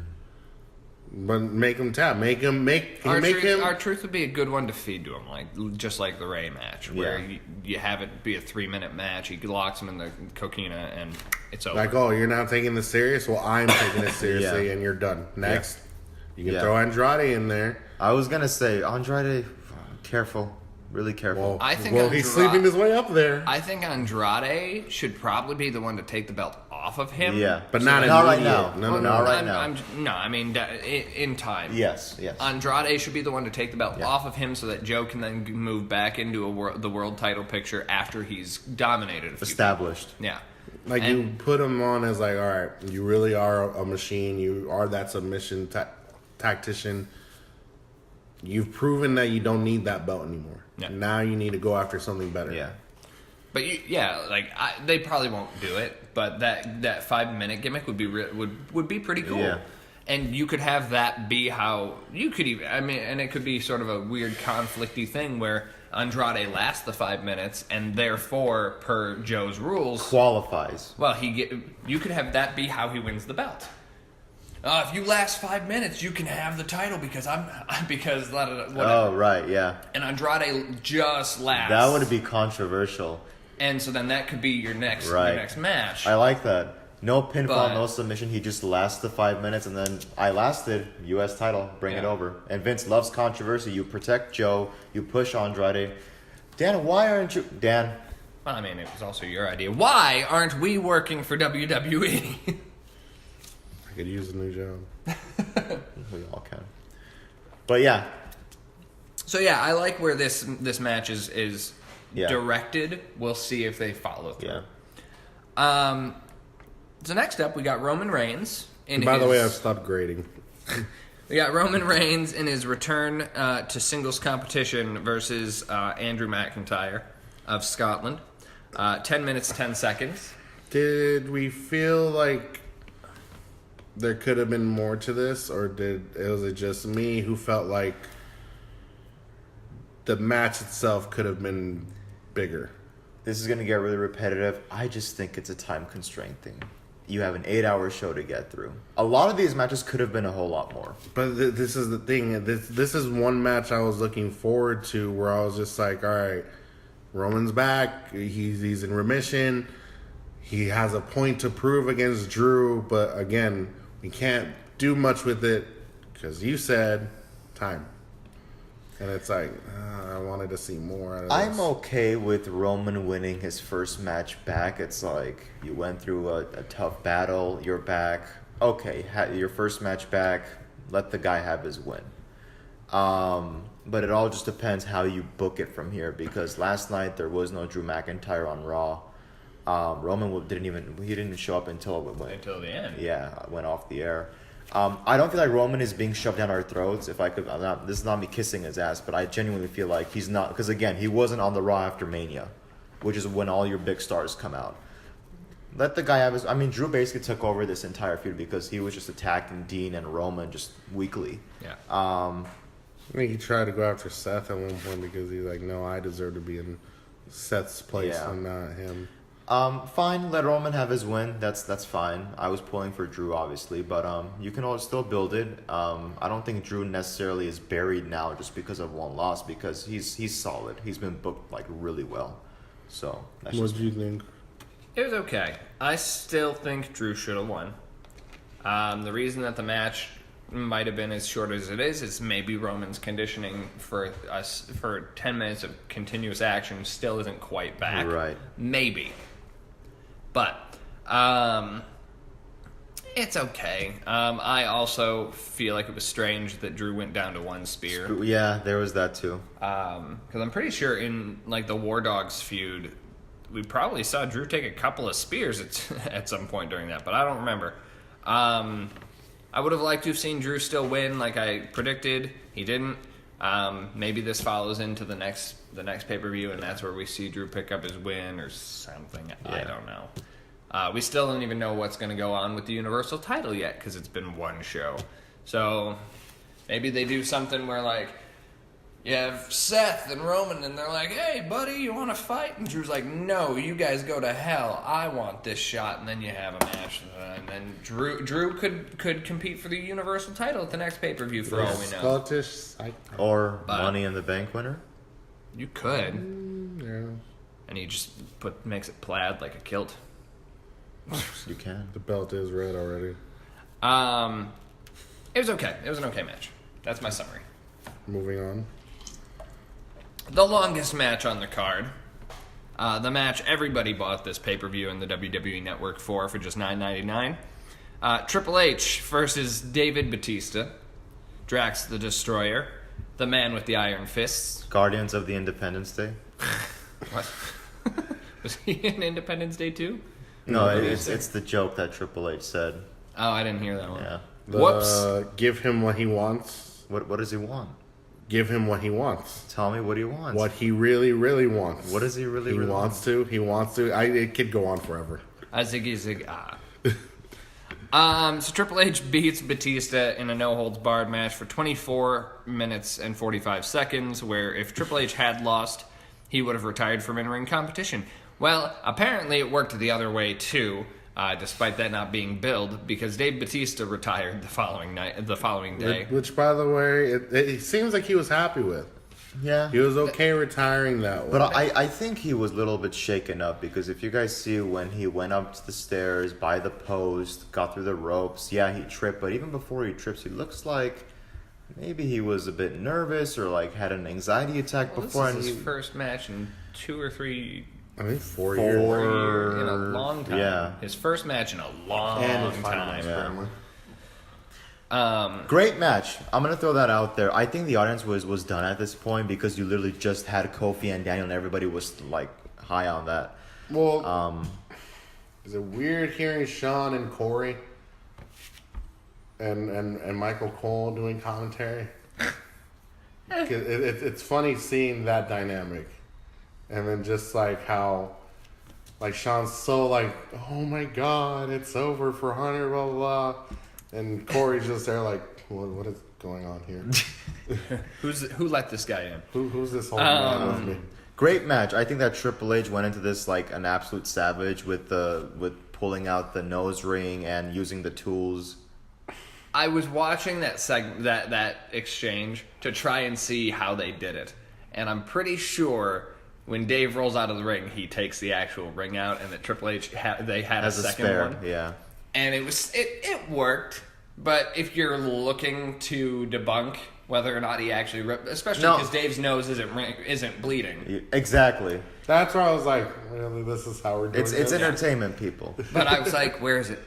But make him tap. Make him. Our truth would be a good one to feed to him, just like the Ray match, where Yeah. you have it be a 3-minute match. He locks him in the coquina, and it's over. Like, oh, you're not taking this serious? Well, I'm taking it seriously, Yeah. and you're done. Next. You can Yeah. throw Andrade in there. I was going to say, Andrade, careful. Really careful. Well, I think he's Andrade- sleeping his way up there. I think Andrade should probably be the one to take the belt off of him. Yeah. But So not not right immediate. now. No, no, Not no. right now. No, I mean in time. Yes. Andrade should be the one to take the belt Yeah. off of him so that Joe can then move back into the world title picture after he's dominated a few Established. people. Yeah. Like, And- you put him on as like, all right, you really are a machine. You are that submission tactician. You've proven that you don't need that belt anymore. Yeah. Now you need to go after something better. Yeah. But they probably won't do it. But that 5-minute gimmick would be would be pretty cool. Yeah. And you could have that be how you could even. I mean, and it could be sort of a weird conflicty thing where Andrade lasts the 5 minutes, and therefore, per Joe's rules, Qualifies. well, you could have that be how he wins the belt. If you last 5 minutes, you can have the title because whatever. Oh, right. Yeah. And Andrade just lasts. That would be controversial. And so then that could be your next match. I like that. No pinfall, But- no submission. He just lasts the 5 minutes, and then I lasted. U.S. title, bring it Yeah. over. And Vince loves controversy. You protect Joe. You push Andrade. Dan, why aren't you? Dan, Well, I mean, it was also your idea. Why aren't we working for WWE? I could use a new job. We all can. But yeah. So yeah, I like where this match is Yeah. directed. We'll see if they follow through. Yeah. So next up, we got Roman Reigns. By the way, I've stopped grading. We got Roman Reigns in his return to singles competition versus Andrew McIntyre of Scotland. 10 minutes, 10 seconds. Did we feel like there could have been more to this, or was it just me who felt like the match itself could have been bigger? This is going to get really repetitive. I just think it's a time constraint thing. You have an 8-hour show to get through. A lot of these matches could have been a whole lot more. But this is the thing. This is one match I was looking forward to, where I was just like, all right, Roman's back. He's in remission. He has a point to prove against Drew. But again, we can't do much with it because you said time. And it's like, I wanted to see more out of this. I'm okay with Roman winning his first match back. It's like you went through a tough battle. You're back. Okay, your first match back. Let the guy have his win. But it all just depends how you book it from here. Because last night there was no Drew McIntyre on Raw. Roman didn't show up until Until the end. Yeah, went off the air. I don't feel like Roman is being shoved down our throats. If I could, this is not me kissing his ass, but I genuinely feel like he's not, because again, he wasn't on the Raw after Mania, which is when all your big stars come out. Let the guy have his. I mean, Drew basically took over this entire feud because he was just attacking Dean and Roman just weekly. Yeah. I think he tried to go after Seth at one point because he's like, no, I deserve to be in Seth's place and not him. Fine, let Roman have his win. That's fine. I was pulling for Drew, obviously, but you can all still build it. I don't think Drew necessarily is buried now just because of one loss, because he's solid. He's been booked like really well. So that's What do you think? It was okay. I still think Drew should have won. The reason that the match might have been as short as it is maybe Roman's conditioning for 10 minutes of continuous action still isn't quite back. Right. Maybe. But it's okay. I also feel like it was strange that Drew went down to one spear. Yeah, there was that too. Because I'm pretty sure in like the War Dogs feud, we probably saw Drew take a couple of spears at some point during that, but I don't remember. I would have liked to have seen Drew still win like I predicted. He didn't. Maybe this follows into the next pay-per-view, and that's where we see Drew pick up his win or something. Yeah. I don't know. We still don't even know what's going to go on with the Universal title yet because it's been one show. So maybe they do something where, like, you have Seth and Roman, and they're like, hey, buddy, you want to fight? And Drew's like, no, you guys go to hell. I want this shot. And then you have a match. And then Drew could compete for the Universal title at the next pay-per-view for all we know. Scottish, Or Money in the Bank winner. You could. yeah. And he just makes it plaid like a kilt. You can. The belt is red already. It was okay. It was an okay match. That's my summary. Moving on. The longest match on the card. The match everybody bought this pay-per-view in the WWE Network for just $9.99. Triple H versus David Batista. Drax the Destroyer. The man with the iron fists. Guardians of the Independence Day. What? Was he in Independence Day too? No, it's the joke that Triple H said. Oh, I didn't hear that one. Yeah. Whoops. Give him what he wants. What does he want? Give him what he wants. Tell me what he wants. What he really, really wants. What does he really He wants to. He wants to. It could go on forever. A ziggy zig ah. So Triple H beats Batista in a no-holds-barred match for 24 minutes and 45 seconds, where if Triple H had lost, he would have retired from in-ring competition. Well, apparently it worked the other way, too, despite that not being billed, because Dave Batista retired the following day. Which, by the way, it seems like he was happy with. Yeah. He was okay retiring that way. But I think he was a little bit shaken up, because if you guys see when he went up to the stairs by the post, got through the ropes, yeah, he tripped, but even before he trips, he looks like maybe he was a bit nervous or like had an anxiety attack before. This is his first match in 2 or 3 I think 4 4 years. years in a long time. Yeah. His first match in a long And his final time. match, Yeah. apparently. Great match. I'm gonna throw that out there. I think the audience was done at this point because you literally just had Kofi and Daniel, and everybody was like high on that. Well, is it weird hearing Sean and Corey and Michael Cole doing commentary? 'Cause it's funny seeing that dynamic, and then just like how, like Sean's so like, oh my god, it's over for Hunter, blah blah blah, and Corey's just there like, what is going on here? Who let this guy in? Who's this whole man with me? Great match. I think that Triple H went into this like an absolute savage with pulling out the nose ring and using the tools. I was watching that exchange to try and see how they did it, and I'm pretty sure when Dave rolls out of the ring, he takes the actual ring out, and that Triple H they had As a a second spare, one, yeah. and it worked. But if you're looking to debunk whether or not he actually ripped, especially No. because Dave's nose isn't bleeding, Exactly. That's where I was like, really, this is how we're doing It's this? entertainment, people. but I was like, where is it?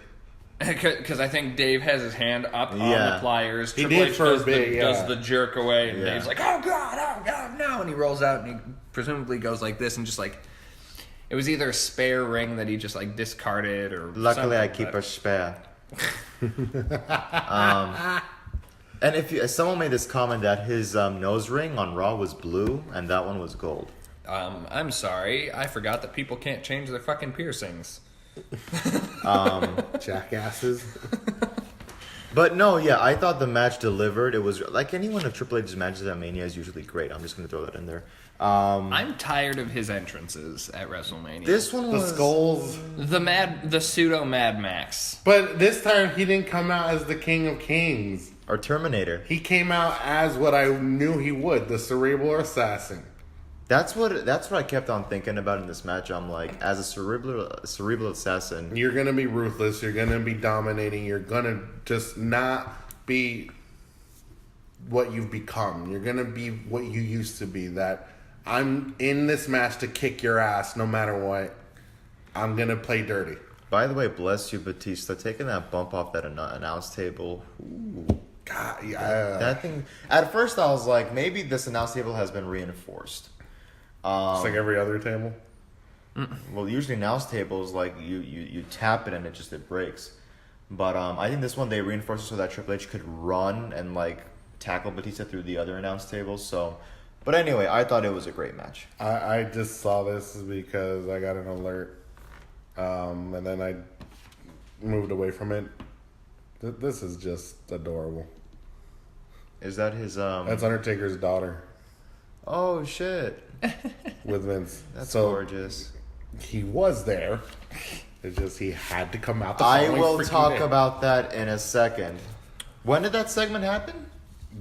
Because I think Dave has his hand up on Yeah. the pliers. He Triple did H for a does, bit, yeah. does the jerk away, and Yeah. Dave's like, oh God, no. And he rolls out, and he presumably goes like this, and just like, it was either a spare ring that he just like discarded or Luckily, I something, keep but- a spare. And if someone made this comment that his nose ring on Raw was blue and that one was gold. I'm sorry, I forgot that people can't change their fucking piercings. Jackasses. But no, yeah, I thought the match delivered. It was like any one of Triple H's matches at Mania is usually great. I'm just gonna throw that in there. I'm tired of his entrances at WrestleMania. This one The was skulls. the pseudo Mad Max. But this time he didn't come out as the King of Kings. or Terminator. He came out as what I knew he would, the cerebral assassin. That's what I kept on thinking about in this match. I'm like, as a cerebral assassin, You're gonna be ruthless, you're gonna be dominating, you're gonna just not be what you've become. You're gonna be what you used to be. That I'm in this match to kick your ass no matter what. I'm gonna play dirty. by the way, bless you, Batista, taking that bump off that announce table. Ooh. God, yeah. That thing. At first, I was like, maybe this announce table has been reinforced. It's like every other table. Well, usually announce tables like you tap it and it breaks. But I think this one they reinforced it so that Triple H could run and like tackle Batista through the other announce tables. So, but anyway, I thought it was a great match. I just saw this because I got an alert, and then I moved away from it. This is just adorable. Is that his That's Undertaker's daughter Oh shit! with Vince. That's so gorgeous. he was there. It's just he had to come out. The I following will freaking talk day. about that in a second. When did that segment happen?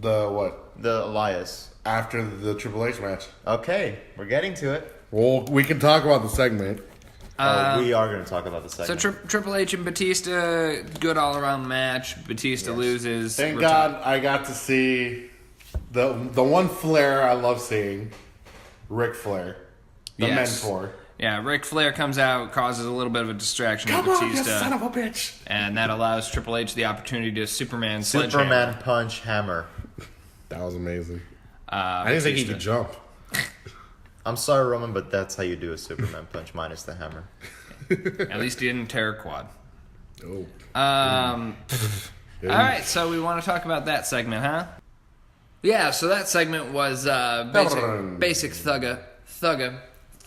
the what The Elias. after the Triple H match. Okay, we're getting to it. Well, we can talk about the segment. We are going to talk about the So segment. Triple H and Batista, good all around match. Batista loses. Thank Reti- God I got to see the one Flair I love seeing, Ric Flair, the Yes. mentor. Yeah, Ric Flair comes out, causes a little bit of a distraction with Come on, you Batista, son of a bitch! and that allows Triple H the opportunity to Superman Superman sledgehammer. punch hammer. That was amazing. I didn't think he could jump. I'm sorry, Roman, but that's how you do a Superman punch minus the hammer. At least he didn't tear a quad. Oh. All right, so we want to talk about that segment, huh? Yeah, so that segment was basic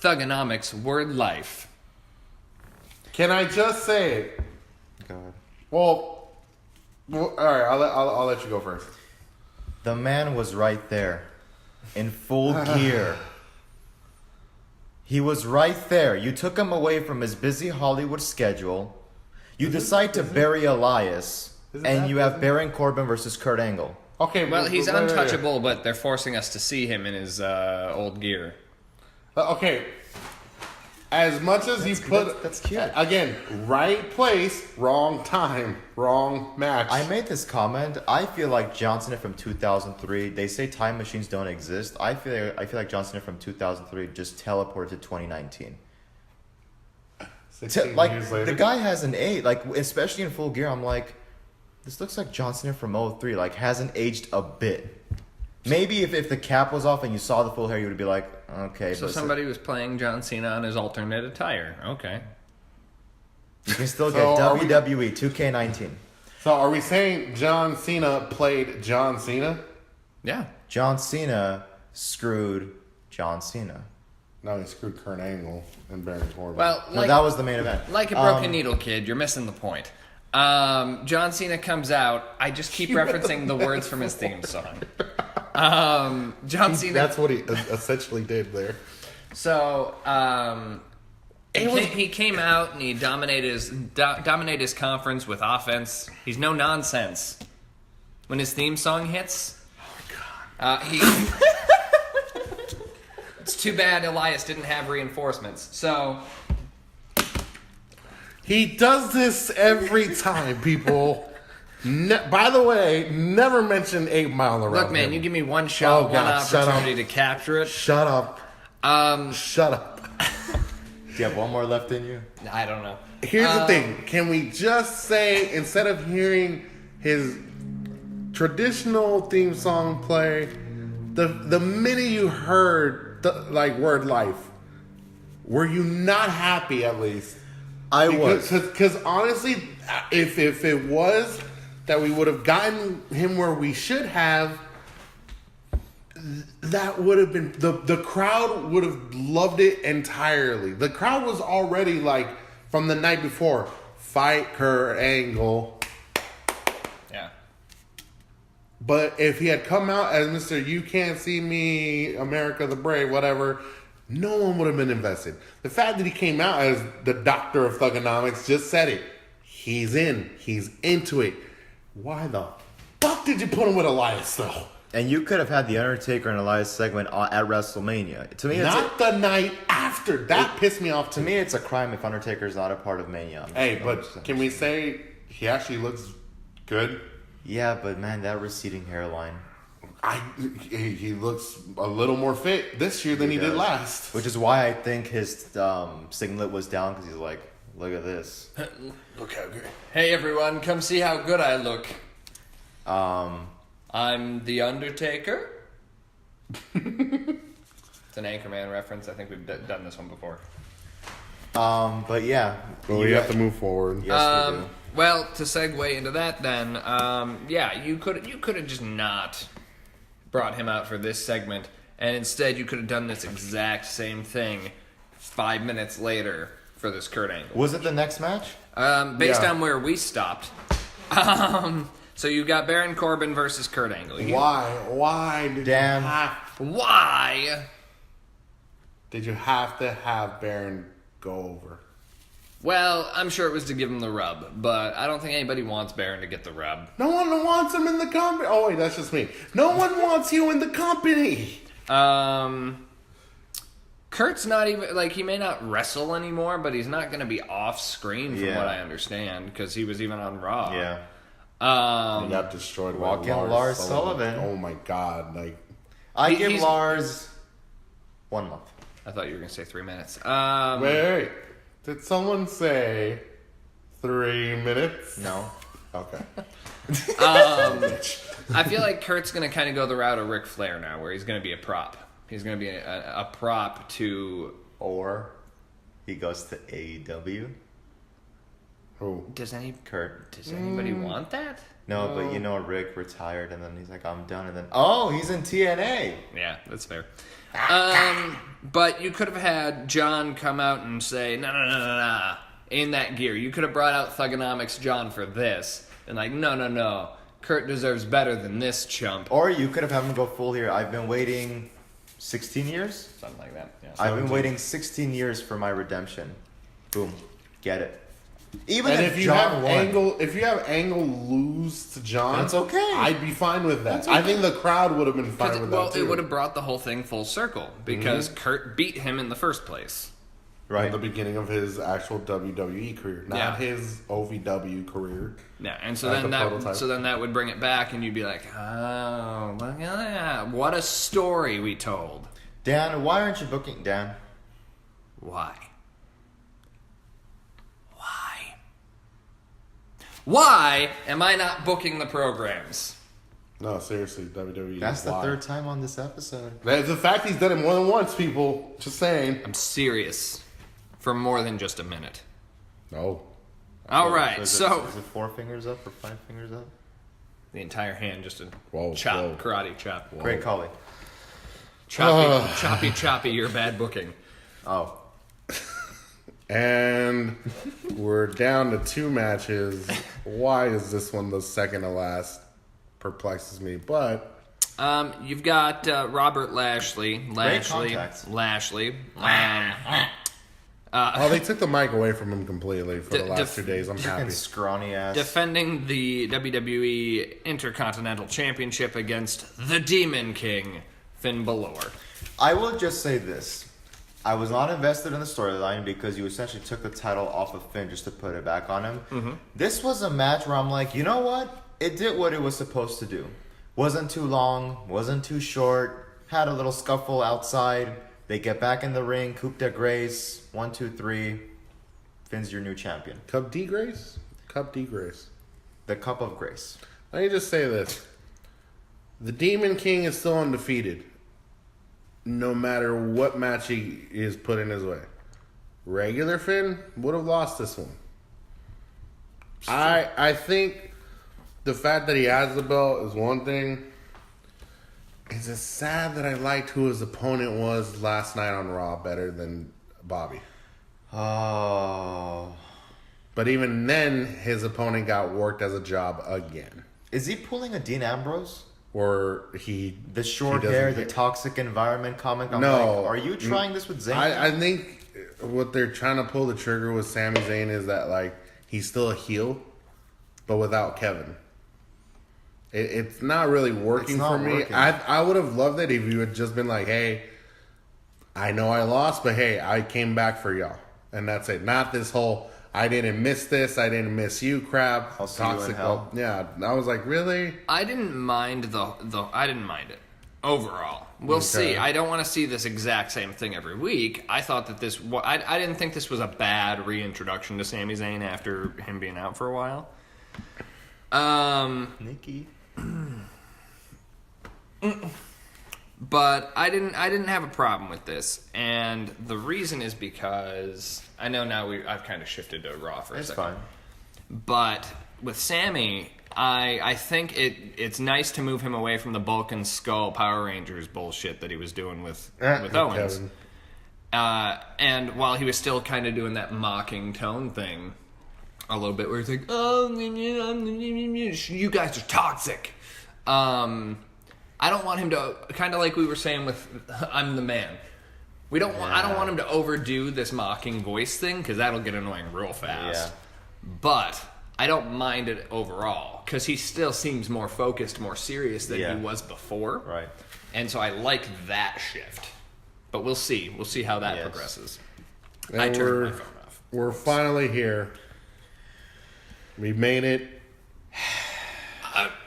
thugonomics, word life. Can I just say it? God. Well, all right. I'll let you go first. The man was right there, in full gear. He was right there. You took him away from his busy Hollywood schedule. You decide to bury Elias, and you have Baron Corbin versus Kurt Angle. Okay. Well, he's wait, wait, wait. untouchable, but they're forcing us to see him in his old gear. Okay. As much as he put that's cute. Again, right place, wrong time, wrong match. I made this comment. I feel like John Cena from 2003. They say time machines don't exist. I feel like John Cena from 2003 just teleported to 2019. 16 like years later. the guy hasn't aged. Like especially in Full Gear, I'm like, this looks like John Cena from '03. Like hasn't aged a bit. Maybe if the cap was off and you saw the full hair, you would be like, okay. So but somebody was playing John Cena on his alternate attire. Okay. you can still So get are we- WWE 2K19. So are we saying John Cena played John Cena? Yeah. John Cena screwed John Cena. No, he screwed Kurt Angle and Baron Corbin. Well, No, like, that was the main event. like a broken needle, kid, you're missing the point. John Cena comes out. I just keep referencing the words from his theme song. John Cena. That's what he essentially did there. So he came out and he dominated his conference with offense. He's no nonsense. When his theme song hits, he. It's too bad Elias didn't have reinforcements. So He does this every time, people. By the way, never mention 8 Mile around look, man, him. you give me one shot, Oh, one God, shut opportunity up. to capture it. Shut up. Shut up. Do you have one more left in you? I don't know. Here's the thing. Can we just say, instead of hearing his traditional theme song play, the minute you heard the word life, were you not happy at least? I was. Because honestly, if it was that we would have gotten him where we should have, that would have been the crowd would have loved it entirely. The crowd was already like from the night before, fight Kurt Angle. Yeah. But if he had come out as Mr. You Can't See Me, America the Brave, whatever, no one would have been invested. The fact that he came out as the doctor of thugonomics just said it. He's in. He's into it. Why the fuck did you put him with Elias, though? And you could have had the Undertaker and Elias segment at WrestleMania. To me, Not the night after. That pissed me off. to me, it's a crime if Undertaker's not a part of Mania. Hey, but can we say he actually looks good? Yeah, but man, that receding hairline. He looks a little more fit this year than he did does. last. Which is why I think his singlet was down, because he's like, look at this. Look how good. Hey everyone, come see how good I look. I'm the Undertaker. It's an Anchorman reference. I think we've done this one before. But yeah. Well, we have to move forward. Yes, we do. Well, to segue into that, then, yeah, you could have just not brought him out for this segment, and instead you could have done this exact same thing 5 minutes later for this Kurt Angle. Was it the next match? Based Yeah. on where we stopped. So you got Baron Corbin versus Kurt Angle. Why? Why did Damn. Why? Did you have to have Baron go over? Well, I'm sure it was to give him the rub, but I don't think anybody wants Baron to get the rub. No one wants him in the company. Oh wait, that's just me. No one wants you in the company. Kurt's not even, like, he may not wrestle anymore, but he's not going to be off screen from Yeah. what I understand, because he was even on Raw. Yeah. He got destroyed by Walk in Lars Sullivan. Oh my god! Like I give he's- Lars 1 month. I thought you were going to say 3 minutes. wait, did someone say 3 minutes? No. Okay. I feel like Kurt's going to kind of go the route of Ric Flair now, where he's going to be a prop. He's going to be a prop to... Or he goes to AEW. Who? Does Kurt. anybody want that? No, but you know Rick retired and then he's like, I'm done. And then, oh, he's in TNA. Yeah, that's fair. But you could have had John come out and say, no, in that gear. You could have brought out Thugonomics John for this. And like, no. Kurt deserves better than this chump. Or you could have had him go full here. I've been waiting 16 years? Something like that. Yeah. I've been 17. waiting 16 years for my redemption. Boom. Get it. Even And if if you John have won. Angle lose to John, That's okay. I'd be fine with that. That's I okay. think the crowd would have been fine with Well, that too. it would have brought the whole thing full circle because Kurt beat him in the first place. Right. At the beginning of his actual WWE career, not Yeah. his OVW career. Yeah, and so As then the prototype. that would bring it back, and you'd be like, oh, look at that! What a story we told. Dan, why aren't you booking Dan? Why? Why am I not booking the programs? No, seriously, WWE. That's the why? third time on this episode. That's the fact he's done it more than once, people. Just saying. I'm serious. For more than just a minute. No. All right, so Is it 4 fingers up or 5 fingers up? the entire hand, just a Whoa, chop, whoa. karate chop. Great calling. Choppy, you're bad booking. Oh. And we're down to 2 matches. Why is this one the second to last? Perplexes me, but You've got Robert Lashley. contacts. Lashley. they took the mic away from him completely for the last 2 days. I'm Fucking happy. scrawny ass. Defending the WWE Intercontinental Championship against the Demon King, Finn Balor. I will just say this. I was not invested in the storyline because you essentially took the title off of Finn just to put it back on him. Mm-hmm. This was a match where I'm like, you know what? It did what it was supposed to do. Wasn't too long, wasn't too short, had a little scuffle outside. They get back in the ring, coup de grace, 1, 2, 3. Finn's your new champion. Cup D Grace? Cup D Grace. The Cup of Grace. Let me just say this. The Demon King is still undefeated. No matter what match he is put in his way. Regular Finn would have lost this one. I think the fact that he has the belt is one thing. It's just sad that I liked who his opponent was last night on Raw better than Bobby. Oh. But even then, his opponent got worked as a job again. Is he pulling a Dean Ambrose? Or he... The short he doesn't hair, the get- toxic environment comic? I'm No. like, are you trying this with Zayn? I think what they're trying to pull the trigger with Sami Zayn is that, like, he's still a heel, but without Kevin. It's not really working It's not for me. working. I would have loved it if you had just been like, hey, I know I lost, but hey, I came back for y'all. And that's it. Not this whole, I didn't miss this, I didn't miss you crap. I'll see you in hell. Yeah, I was like, really? I didn't mind I didn't mind it overall. We'll see. I don't want to see this exact same thing every week. I thought that I didn't think this was a bad reintroduction to Sami Zayn after him being out for a while. Nikki. But I didn't have a problem with this, and the reason is because I know now I've kind of shifted to Raw for a It's second. fine. But with Sammy, I think it's nice to move him away from the Bulk and Skull Power Rangers bullshit that he was doing with Owens. Kevin. And while he was still kind of doing that mocking tone thing a little bit, where he's like, "Oh, you guys are toxic." I don't want him to, kind of like we were saying with "I'm the Man." I don't want him to overdo this mocking voice thing because that'll get annoying real fast. Yeah. But I don't mind it overall because he still seems more focused, more serious than Yeah. he was before. Right. And so I like that shift. But we'll see. We'll see how that Yes. progresses. And I turned my phone off. We're finally here. We made it.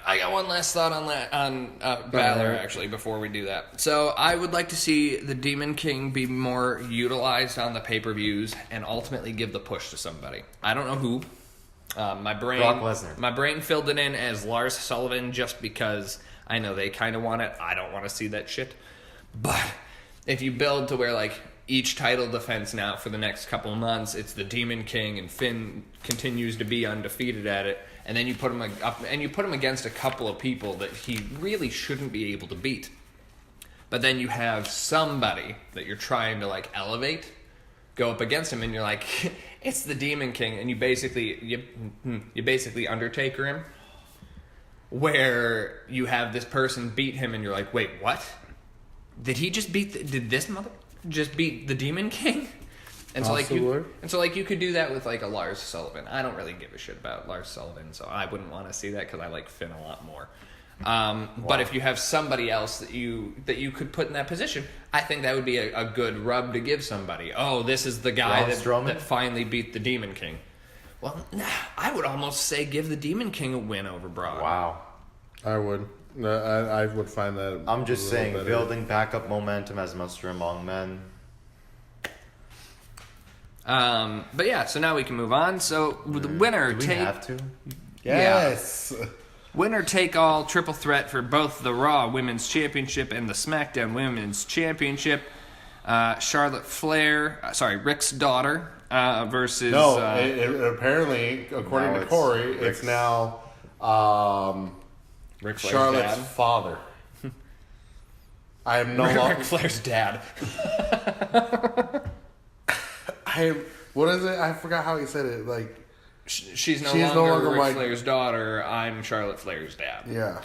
I got one last thought on that on Balor Alright. actually before we do that. So I would like to see the Demon King be more utilized on the pay-per-views and ultimately give the push to somebody. I don't know who. My brain Brock Lesnar. My brain filled it in as Lars Sullivan just because I know they kind of want it. I don't want to see that shit. But if you build to where like each title defense now for the next couple of months, it's the Demon King and Finn continues to be undefeated at it, and then you put him up and you put him against a couple of people that he really shouldn't be able to beat. But then you have somebody that you're trying to like elevate go up against him, and you're like, it's the Demon King, and you basically Undertaker him, where you have this person beat him, and you're like, wait, what? Did he just did this mother just beat the Demon King? And so you could do that with like a Lars Sullivan. I don't really give a shit about Lars Sullivan, so I wouldn't want to see that because I like Finn a lot more. But if you have somebody else that you could put in that position, I think that would be a good rub to give somebody. Oh, this is the guy that finally beat the Demon King. Well, I would almost say give the Demon King a win over Braun. Wow. I would. I would find that. I'm just a little saying, better. building backup momentum as Monster Among Men. But yeah, so now we can move on. So the winner Do we take have to? Yes. winner take all triple threat for both the Raw Women's Championship and the SmackDown Women's Championship. Charlotte Flair, Rick's daughter versus. No, apparently, according now to it's Corey, Rick's- it's now Ric Flair's Charlotte's dad. father. I am no Ric longer. Flair's dad. What is it? I forgot how he said it. Like, She's no She's no longer longer Ric my- Flair's daughter. I'm Charlotte Flair's dad. yeah.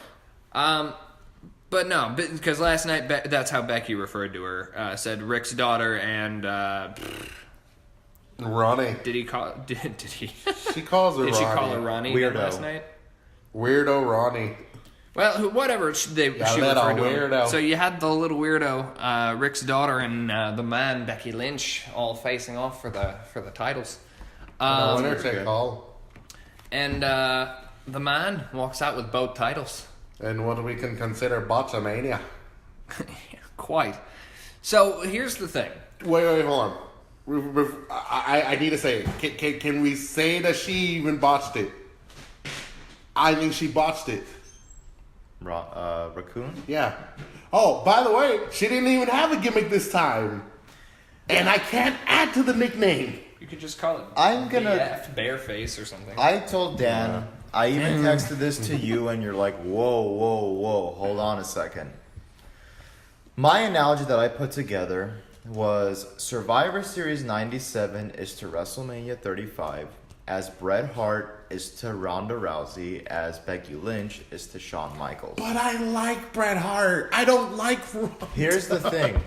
But no, because last night that's how Becky referred to her. Said Rick's daughter and Ronnie. did he call? Did he? She calls her Did Ronnie. she call her Ronnie Weirdo. last night? Weirdo Ronnie. Well, whatever she little referred to him. weirdo. So you had the little weirdo, Rick's daughter, and the man Becky Lynch all facing off for the titles. No winner okay. take all. And the man walks out with both titles. And what we can consider botchamania. Quite. So here's the thing. Wait, hold on. I need to say it. Can we say that she even botched it? I think she botched it. Raccoon? Yeah. Oh, by the way, she didn't even have a gimmick this time. And I can't add to the nickname. You could just call it I'm gonna- BF, Bareface or something. I told Dan, I even texted this to you, and you're like, whoa, hold on a second. My analogy that I put together was Survivor Series 97 is to WrestleMania 35, as Bret Hart is to Ronda Rousey, as Becky Lynch is to Shawn Michaels. But I like Bret Hart. I don't like Ronda. Here's the thing.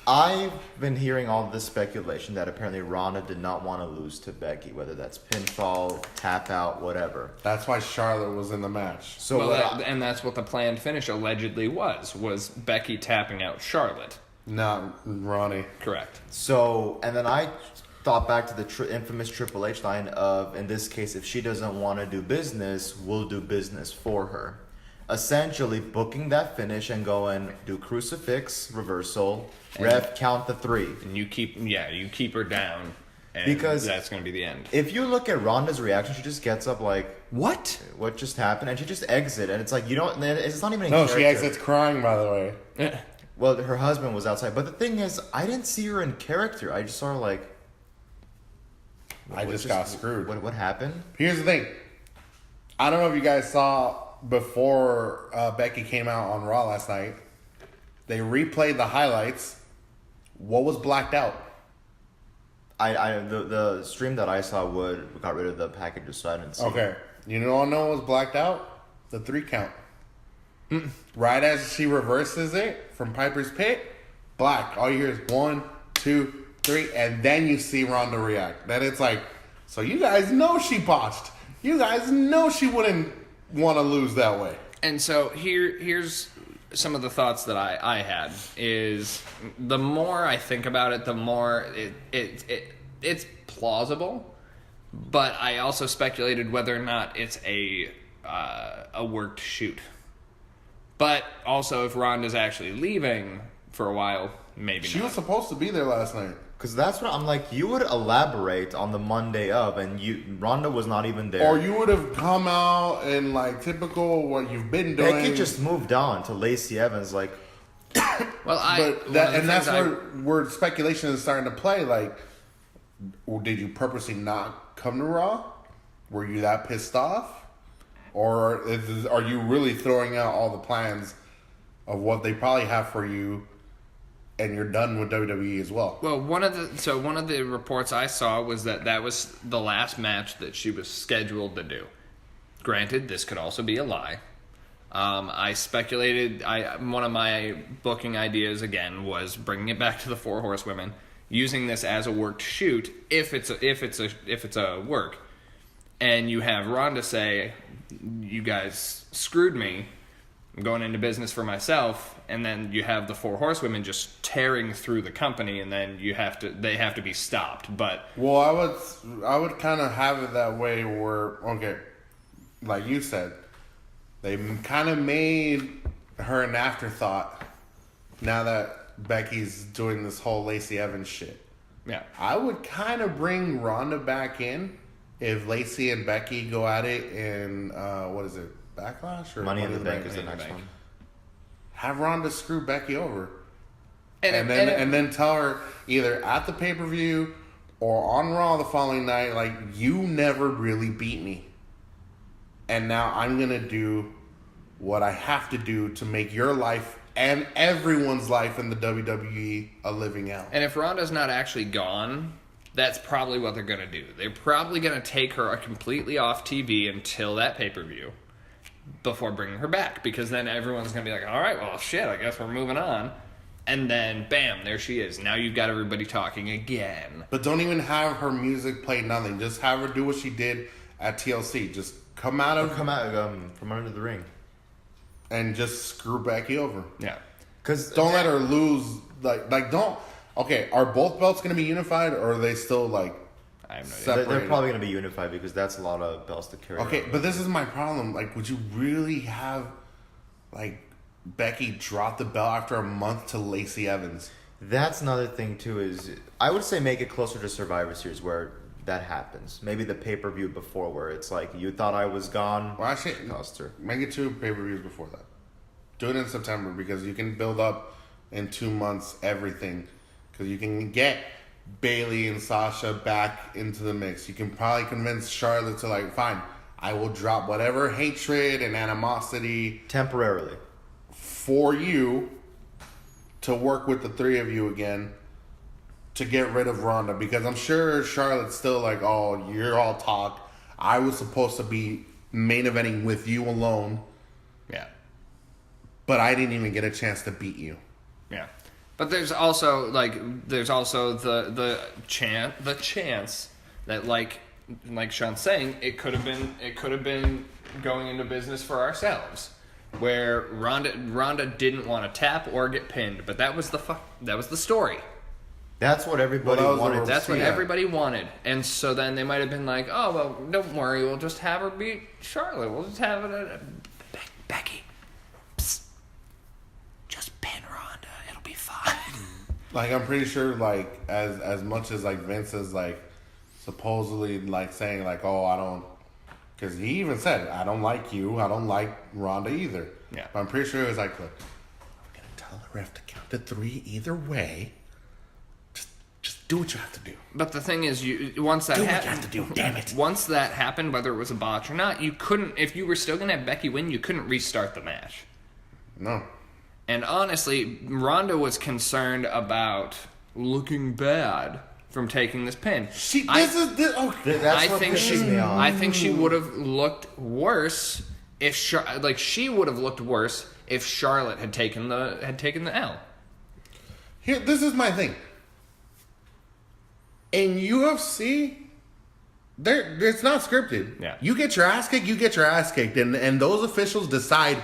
I've been hearing all this speculation that apparently Ronda did not want to lose to Becky, whether that's pinfall, tap out, whatever. That's why Charlotte was in the match. So Well, what and that's what the planned finish allegedly was Becky tapping out Charlotte. Not Ronnie. Correct. and then I thought back to the infamous Triple H line of, in this case, if she doesn't want to do business, we'll do business for her. Essentially booking that finish and going, do crucifix, reversal, ref, count the 3. And you keep her down, and Because that's going to be the end. If you look at Ronda's reaction, she just gets up like, What? what just happened? And she just exits. And it's like, you don't, it's not even a No, character. she exits crying, by the way. Well, her husband was outside. But the thing is, I didn't see her in character. I just saw her like, I just got screwed. What happened? Here's the thing. I don't know if you guys saw before Becky came out on Raw last night. They replayed the highlights. What was blacked out? The stream that I saw got rid of the packages, so I didn't see. Okay. You know what was blacked out? The 3 count. Right as she reverses it from Piper's Pit, black. All you hear is 1, 2, 3, and then you see Ronda react. Then it's like, so you guys know she botched. You guys know she wouldn't want to lose that way. And so here's some of the thoughts that I had is the more I think about it, the more it's plausible, but I also speculated whether or not it's a worked shoot. But also, if Ronda's actually leaving for a while, maybe She not. was supposed to be there last night. Because that's what I'm like, you would elaborate on the Monday of, and Ronda was not even there. Or you would have come out and like typical what you've been doing. Becky just moved on to Lacey Evans, like, Well, that's where speculation is starting to play. Like, did you purposely not come to Raw? Were you that pissed off? Or are you really throwing out all the plans of what they probably have for you, and you're done with WWE as well? Well, one of the reports I saw was that was the last match that she was scheduled to do. Granted, this could also be a lie. I speculated. One of my booking ideas again was bringing it back to the 4 Horsewomen, using this as a worked shoot if it's a work, and you have Ronda say, "You guys screwed me. I'm going into business for myself," and then you have the 4 Horsewomen just tearing through the company, and then they have to be stopped. But Well, I would kind of have it that way where, okay, like you said, they kind of made her an afterthought now that Becky's doing this whole Lacey Evans shit. Yeah. I would kind of bring Ronda back in if Lacey and Becky go at it in, what is it, Backlash? Or Money in the Bank is Money the in the next Bank. one. Have Ronda screw Becky over. And then tell her either at the pay-per-view or on Raw the following night, like, you never really beat me. And now I'm going to do what I have to do to make your life and everyone's life in the WWE a living hell. And if Ronda's not actually gone, that's probably what they're going to do. They're probably going to take her completely off TV until that pay-per-view before bringing her back. Because then everyone's going to be like, all right, well, shit, I guess we're moving on. And then, bam, there she is. Now you've got everybody talking again. But don't even have her music play, nothing. Just have her do what she did at TLC. Just come out Come out from under the ring. and just screw Becky over. Yeah. Because Don't let her lose. Like don't. Okay, are both belts going to be unified, or are they still like? I have no idea. Separated? they're probably going to be unified because that's a lot of belts to carry. Okay, around. but this is my problem. Like, would you really have like Becky drop the belt after a month to Lacey Evans? That's another thing too. Is I would say make it closer to Survivor Series where that happens. Maybe the pay-per-view before where it's like you thought I was gone. Well, actually, Cost her. make it 2 pay-per-views before that. Do it in September because you can build up in 2 months everything. Because you can get Bailey and Sasha back into the mix. You can probably convince Charlotte to like, fine, I will drop whatever hatred and animosity Temporarily. for you to work with the three of you again to get rid of Ronda. Because I'm sure Charlotte's still like, oh, you're all talk. I was supposed to be main eventing with you alone, Yeah. but I didn't even get a chance to beat you. Yeah. But there's also the chance that like Sean's saying, it could have been going into business for ourselves, where Ronda didn't want to tap or get pinned, but that was the story. That's what everybody Well, that was wanted. the- That's what Yeah. everybody wanted. And so then they might have been like, oh, well, don't worry, we'll just have her beat Charlotte. We'll just have it Becky. Psst. Just pin Ronda. It'll be fine. Like, I'm pretty sure, like, as much as, like, Vince is, like, supposedly, like, saying, like, oh, I don't... Because he even said, I don't like you. I don't like Ronda either. Yeah. But I'm pretty sure it was like, look, I'm going to tell the ref to count to 3 either way. Just do what you have to do. But the thing is, once that Do what you happened, have to do, damn it. once that happened, whether it was a botch or not, you couldn't. If you were still gonna have Becky win, you couldn't restart the match. No. And honestly, Ronda was concerned about looking bad from taking this pin. That's I what think pisses me off. I think she would have looked worse if she would have looked worse if Charlotte had taken the L. Here, this is my thing. In UFC, it's not scripted. Yeah. You get your ass kicked, you get your ass kicked. And those officials decide,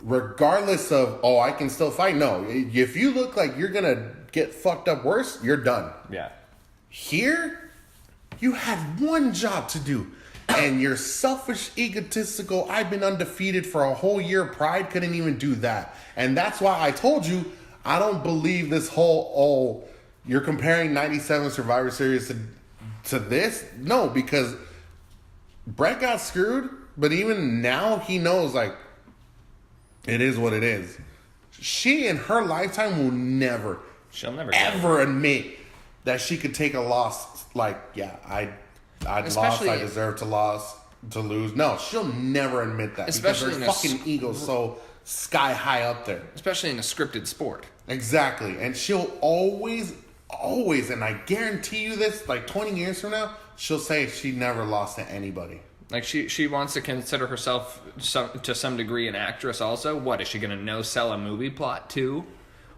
regardless of, oh, I can still fight. No, if you look like you're going to get fucked up worse, you're done. Yeah. Here, you had one job to do. And your selfish, egotistical, I've been undefeated for a whole year pride couldn't even do that. And that's why I told you, I don't believe this whole, you're comparing 97 Survivor Series to this? No, because Brett got screwed, but even now he knows, like, it is what it is. She, in her lifetime, will never, She'll never get ever admit that she could take a loss. Like, yeah, I lost, Especially- I deserve to lose. No, she'll never admit that. Especially because in her a fucking ego's so sky high up there. especially in a scripted sport. Exactly. And she'll always, and I guarantee you this, like 20 years from now, she'll say she never lost to anybody. Like she wants to consider herself to some degree an actress. Also, what is she going to no-sell a movie plot too?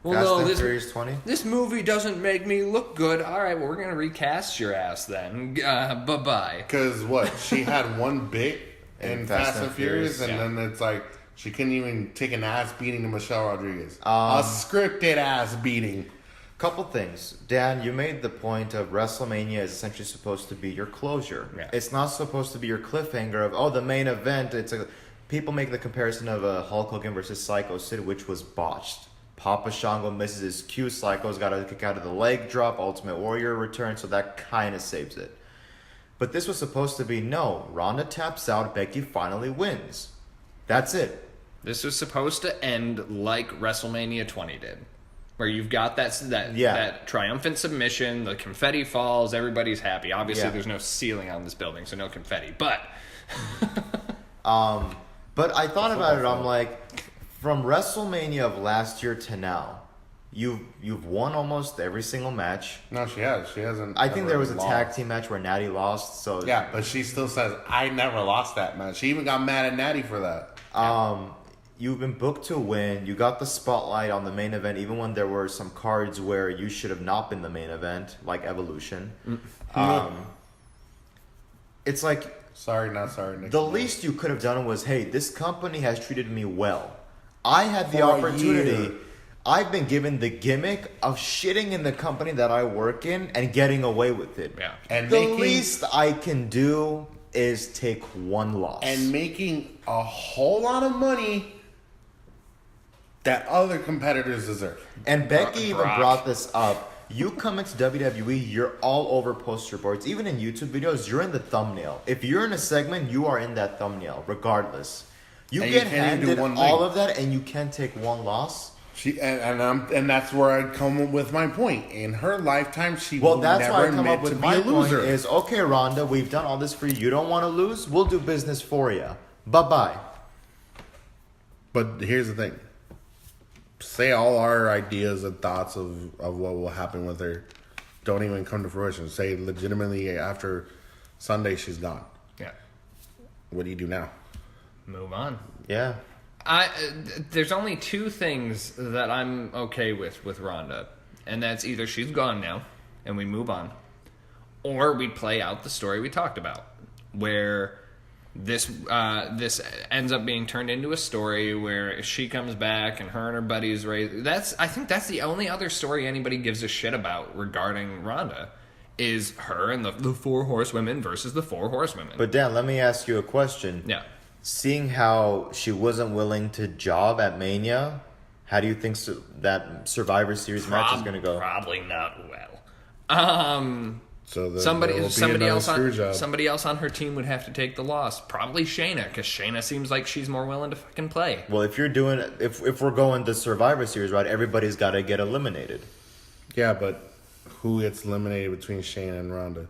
Well, Fast no, and Furious 20. this movie doesn't make me look good. All right, well, we're going to recast your ass then. Bye-bye. Because what? She had one bit in Fast and Furious, and yeah. then it's like she couldn't even take an ass beating to Michelle Rodriguez. A scripted ass beating. Couple things. Dan, you made the point of WrestleMania is essentially supposed to be your closure. Yeah. It's not supposed to be your cliffhanger of, oh, the main event. People make the comparison of Hulk Hogan versus Psycho Sid, which was botched. Papa Shango misses his cue. Sligo's got to kick out of the leg drop. Ultimate Warrior returns, so that kind of saves it. But this was supposed to be, no, Ronda taps out, Becky finally wins. That's it. This was supposed to end like WrestleMania 20 did, where you've got that triumphant submission, the confetti falls, everybody's happy. Obviously, there's no ceiling on this building, so no confetti. But but I thought about it. I'm like, from WrestleMania of last year to now, you've won almost every single match. No, she has. She hasn't. I think there was a lost. tag team match where Natty lost. So Yeah, but she still says, I never lost that match. She even got mad at Natty for that. You've been booked to win. You got the spotlight on the main event, even when there were some cards where you should have not been the main event, like Evolution. It's like, Sorry, not sorry. the least you could have done was, hey, this company has treated me well. I had the For a opportunity. year. I've been given the gimmick of shitting in the company that I work in and getting away with it. Yeah. And The making- least I can do is take one loss. And making a whole lot of money that other competitors deserve. And Becky even Brock. brought this up. You come into WWE, you're all over poster boards. Even in YouTube videos, you're in the thumbnail. If you're in a segment, you are in that thumbnail, regardless. You And you get can't even do handed one all thing. of that, and you can take one loss. And that's where I come with my point. In her lifetime, she Well, will that's never why I come admit up with to my be a point loser. is, okay, Rhonda, we've done all this for you. You don't want to lose? We'll do business for you. Bye-bye. But here's the thing. Say all our ideas and thoughts of what will happen with her don't even come to fruition. Say legitimately after Sunday she's gone. Yeah. What do you do now? Move on. Yeah. There's only two things that I'm okay with Rhonda, and that's either she's gone now and we move on, or we play out the story we talked about, where this ends up being turned into a story where she comes back and her and her buddies raise. I think that's the only other story anybody gives a shit about regarding Rhonda, is her and the four horsewomen versus the four horsewomen. But Dan, let me ask you a question. Yeah. Seeing how she wasn't willing to job at Mania, how do you think that Survivor Series match is going to go? Probably not well. So there Somebody will be another else screw on job. somebody else on her team would have to take the loss. Probably Shayna, because Shayna seems like she's more willing to fucking play. Well, if we're going the Survivor Series, right, everybody's got to get eliminated. Yeah, but who gets eliminated between Shayna and Ronda?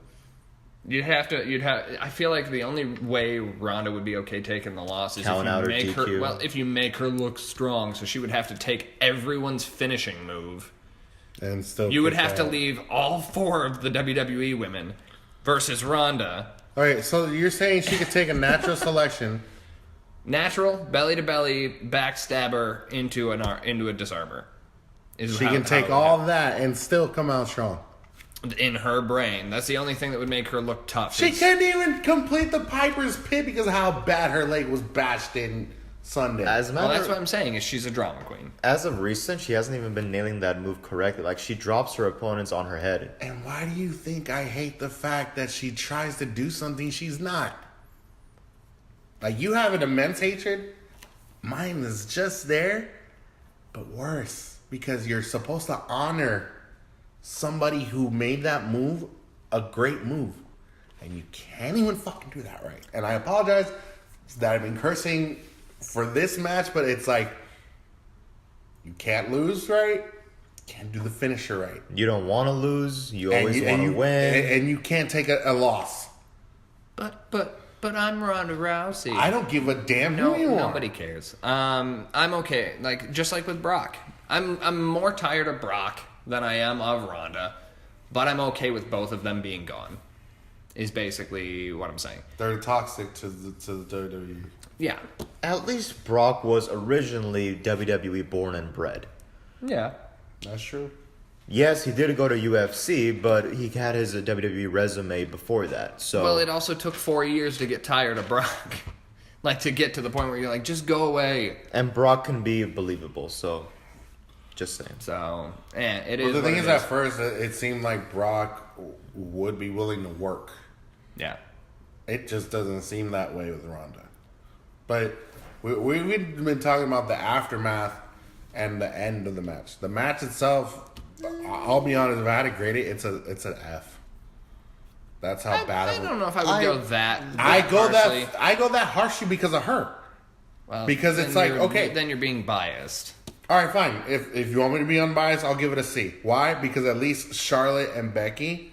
I feel like the only way Ronda would be okay taking the loss is Count out or DQ. if you make her look strong. So she would have to take everyone's finishing move. And still You would kick have to out. leave all four of the WWE women versus Ronda. All right, so you're saying she could take a natural selection. Natural belly to belly backstabber into a disarmer. She can take all that and still come out strong. in her brain. That's the only thing that would make her look tough. She is- can't even complete the Piper's Pit because of how bad her leg was bashed in Sunday. As a Well, matter that's what I'm saying. Is she's a drama queen. as of recent, she hasn't even been nailing that move correctly. Like, she drops her opponents on her head. And why do you think I hate the fact that she tries to do something she's not? Like, you have an immense hatred. Mine is just there, but worse. Because you're supposed to honor somebody who made that move a great move. And you can't even fucking do that right. And I apologize that I've been cursing for this match, but it's like, you can't lose right. Can't do the finisher right. You don't want to lose. You always want to win. And you can't take a loss. But I'm Ronda Rousey. I don't give a damn No, who you are. nobody cares. I'm okay. Like just like with Brock, I'm more tired of Brock than I am of Ronda, but I'm okay with both of them being gone. Is basically what I'm saying. They're toxic to the WWE. Yeah. At least Brock was originally WWE born and bred. Yeah. That's true. Yes, he did go to UFC, but he had his WWE resume before that. So Well, it also took 4 years to get tired of Brock. Like to get to the point where you're like, just go away. and Brock can be believable. So, just saying. So, it is. Well, the what thing it is, is. at first, it seemed like Brock would be willing to work. Yeah. It just doesn't seem that way with Ronda. But we've been talking about the aftermath and the end of the match. The match itself, I'll be honest, if I had to grade it, it's an F. That's how bad it was. I don't know if I would go that. I harshly. go that harshly because of her. Well, because it's like, okay, then you're being biased. all right, fine. If you want me to be unbiased, I'll give it a C. Why? Because at least Charlotte and Becky,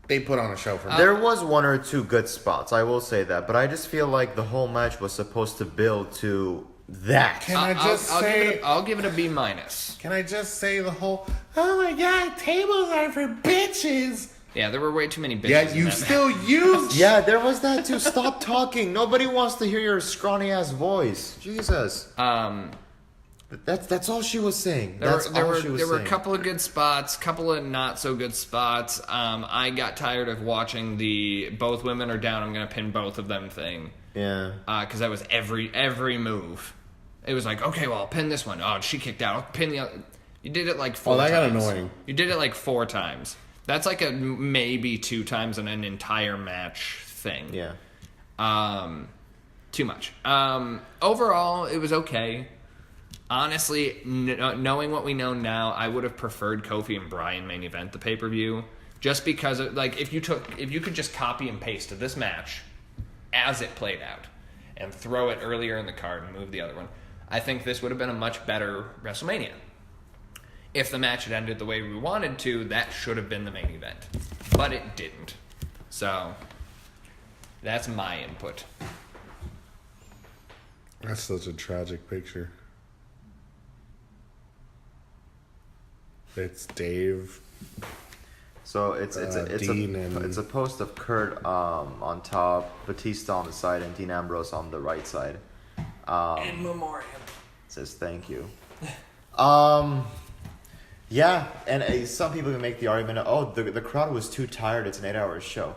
they put on a show for me. There was one or two good spots, I will say that, but I just feel like the whole match was supposed to build to that. Can I just say? I'll give it a B minus. Can I just say the whole? Oh my God, tables are for bitches. Yeah, there were way too many bitches. Yeah, in you that still match. used. Yeah, there was that too. Stop talking. Nobody wants to hear your scrawny ass voice. Jesus. That's all she was saying. There were saying. a couple of good spots, couple of not so good spots. I got tired of watching the both women are down, I'm gonna pin both of them thing. Yeah. Because that was every move. It was like, okay, well, I'll pin this one. Oh, she kicked out. I'll pin the other. You did it like 4 times. Oh, that got annoying. You did it like 4 times. That's like a maybe 2 times in an entire match thing. Yeah. Too much. Overall, it was okay. Honestly, knowing what we know now, I would have preferred Kofi and Bryan main event the pay-per-view. Just because, like, if you could just copy and paste this match as it played out and throw it earlier in the card and move the other one, I think this would have been a much better WrestleMania. If the match had ended the way we wanted to, that should have been the main event. But it didn't. So, that's my input. That's such a tragic picture. It's Dave. So it's Dean a post of Kurt on top, Batista on the side, and Dean Ambrose on the right side. In memoriam. It says thank you. Yeah, and some people can make the argument, the crowd was too tired, it's an 8-hour show.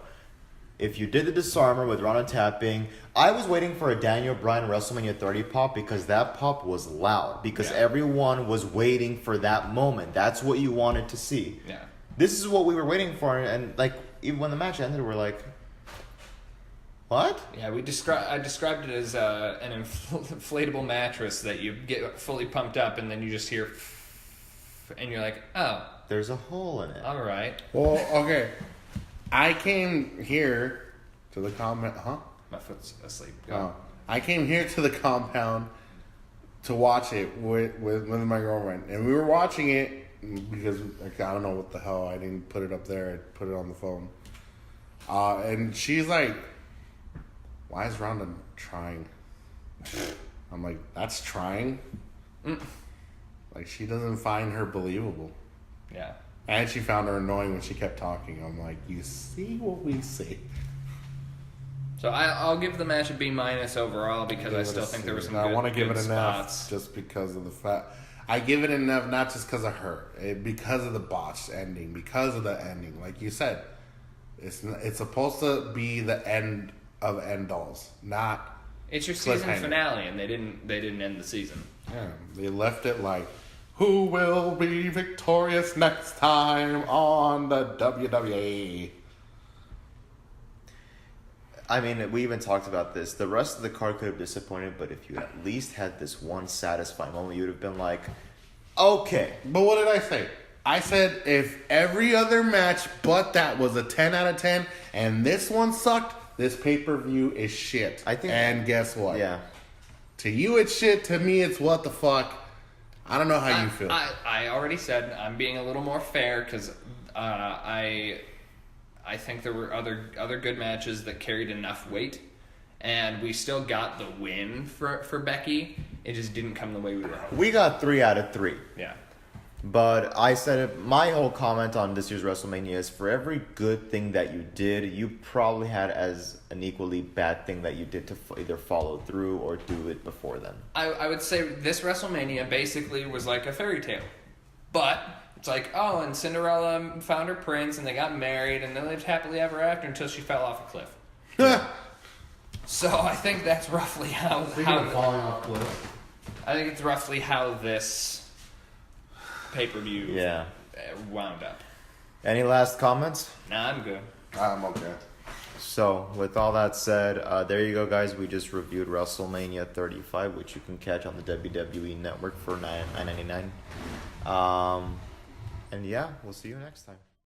If you did the disarmer with Ronda tapping, I was waiting for a Daniel Bryan WrestleMania 30 pop because that pop was loud. Because everyone was waiting for that moment. That's what you wanted to see. Yeah. This is what we were waiting for, and like even when the match ended, we're like, what? Yeah, I described it as an inflatable mattress that you get fully pumped up and then you just hear, and you're like, oh, There's a hole in it. all right. Well, okay. I came here to the compound. Huh? My foot's asleep. Oh. I came here to the compound to watch it with my girlfriend, and we were watching it because I don't know what the hell. I didn't put it up there. I put it on the phone. And she's like, "Why is Ronda trying?" I'm like, "That's trying." Like, she doesn't find her believable. Yeah. And she found her annoying when she kept talking. I'm like, you see what we see. So I'll give the match a B- overall because I still think there were some I good, want to give good it spots. enough just because of the fact. I give it enough not just because of her, because of the botched ending, because of the ending. Like you said, it's supposed to be the end of end alls, not. It's your season cliffhanger. finale, and they didn't end the season. Yeah, they left it like, who will be victorious next time on the WWE? I mean, we even talked about this. The rest of the card could have disappointed, but if you at least had this one satisfying moment, you would have been like, okay. But what did I say? I said if every other match but that was a 10 out of 10 and this one sucked, this pay-per-view is shit. And guess what? Yeah. To you it's shit, to me it's what the fuck. I don't know how you feel. I already said I'm being a little more fair because I think there were other good matches that carried enough weight, and we still got the win for Becky. It just didn't come the way we were hoping. We got 3 out of 3. Yeah. But I said my whole comment on this year's WrestleMania is for every good thing that you did, you probably had as an equally bad thing that you did to either follow through or do it before then. I would say this WrestleMania basically was like a fairy tale. But it's like, oh, and Cinderella found her prince and they got married and they lived happily ever after until she fell off a cliff. So I think that's roughly how falling off cliff. I think it's roughly how this pay-per-view wound up. Any last comments? Nah, I'm good. I'm okay. So, with all that said, there you go, guys. We just reviewed WrestleMania 35, which you can catch on the WWE Network for $9.99. And yeah, we'll see you next time.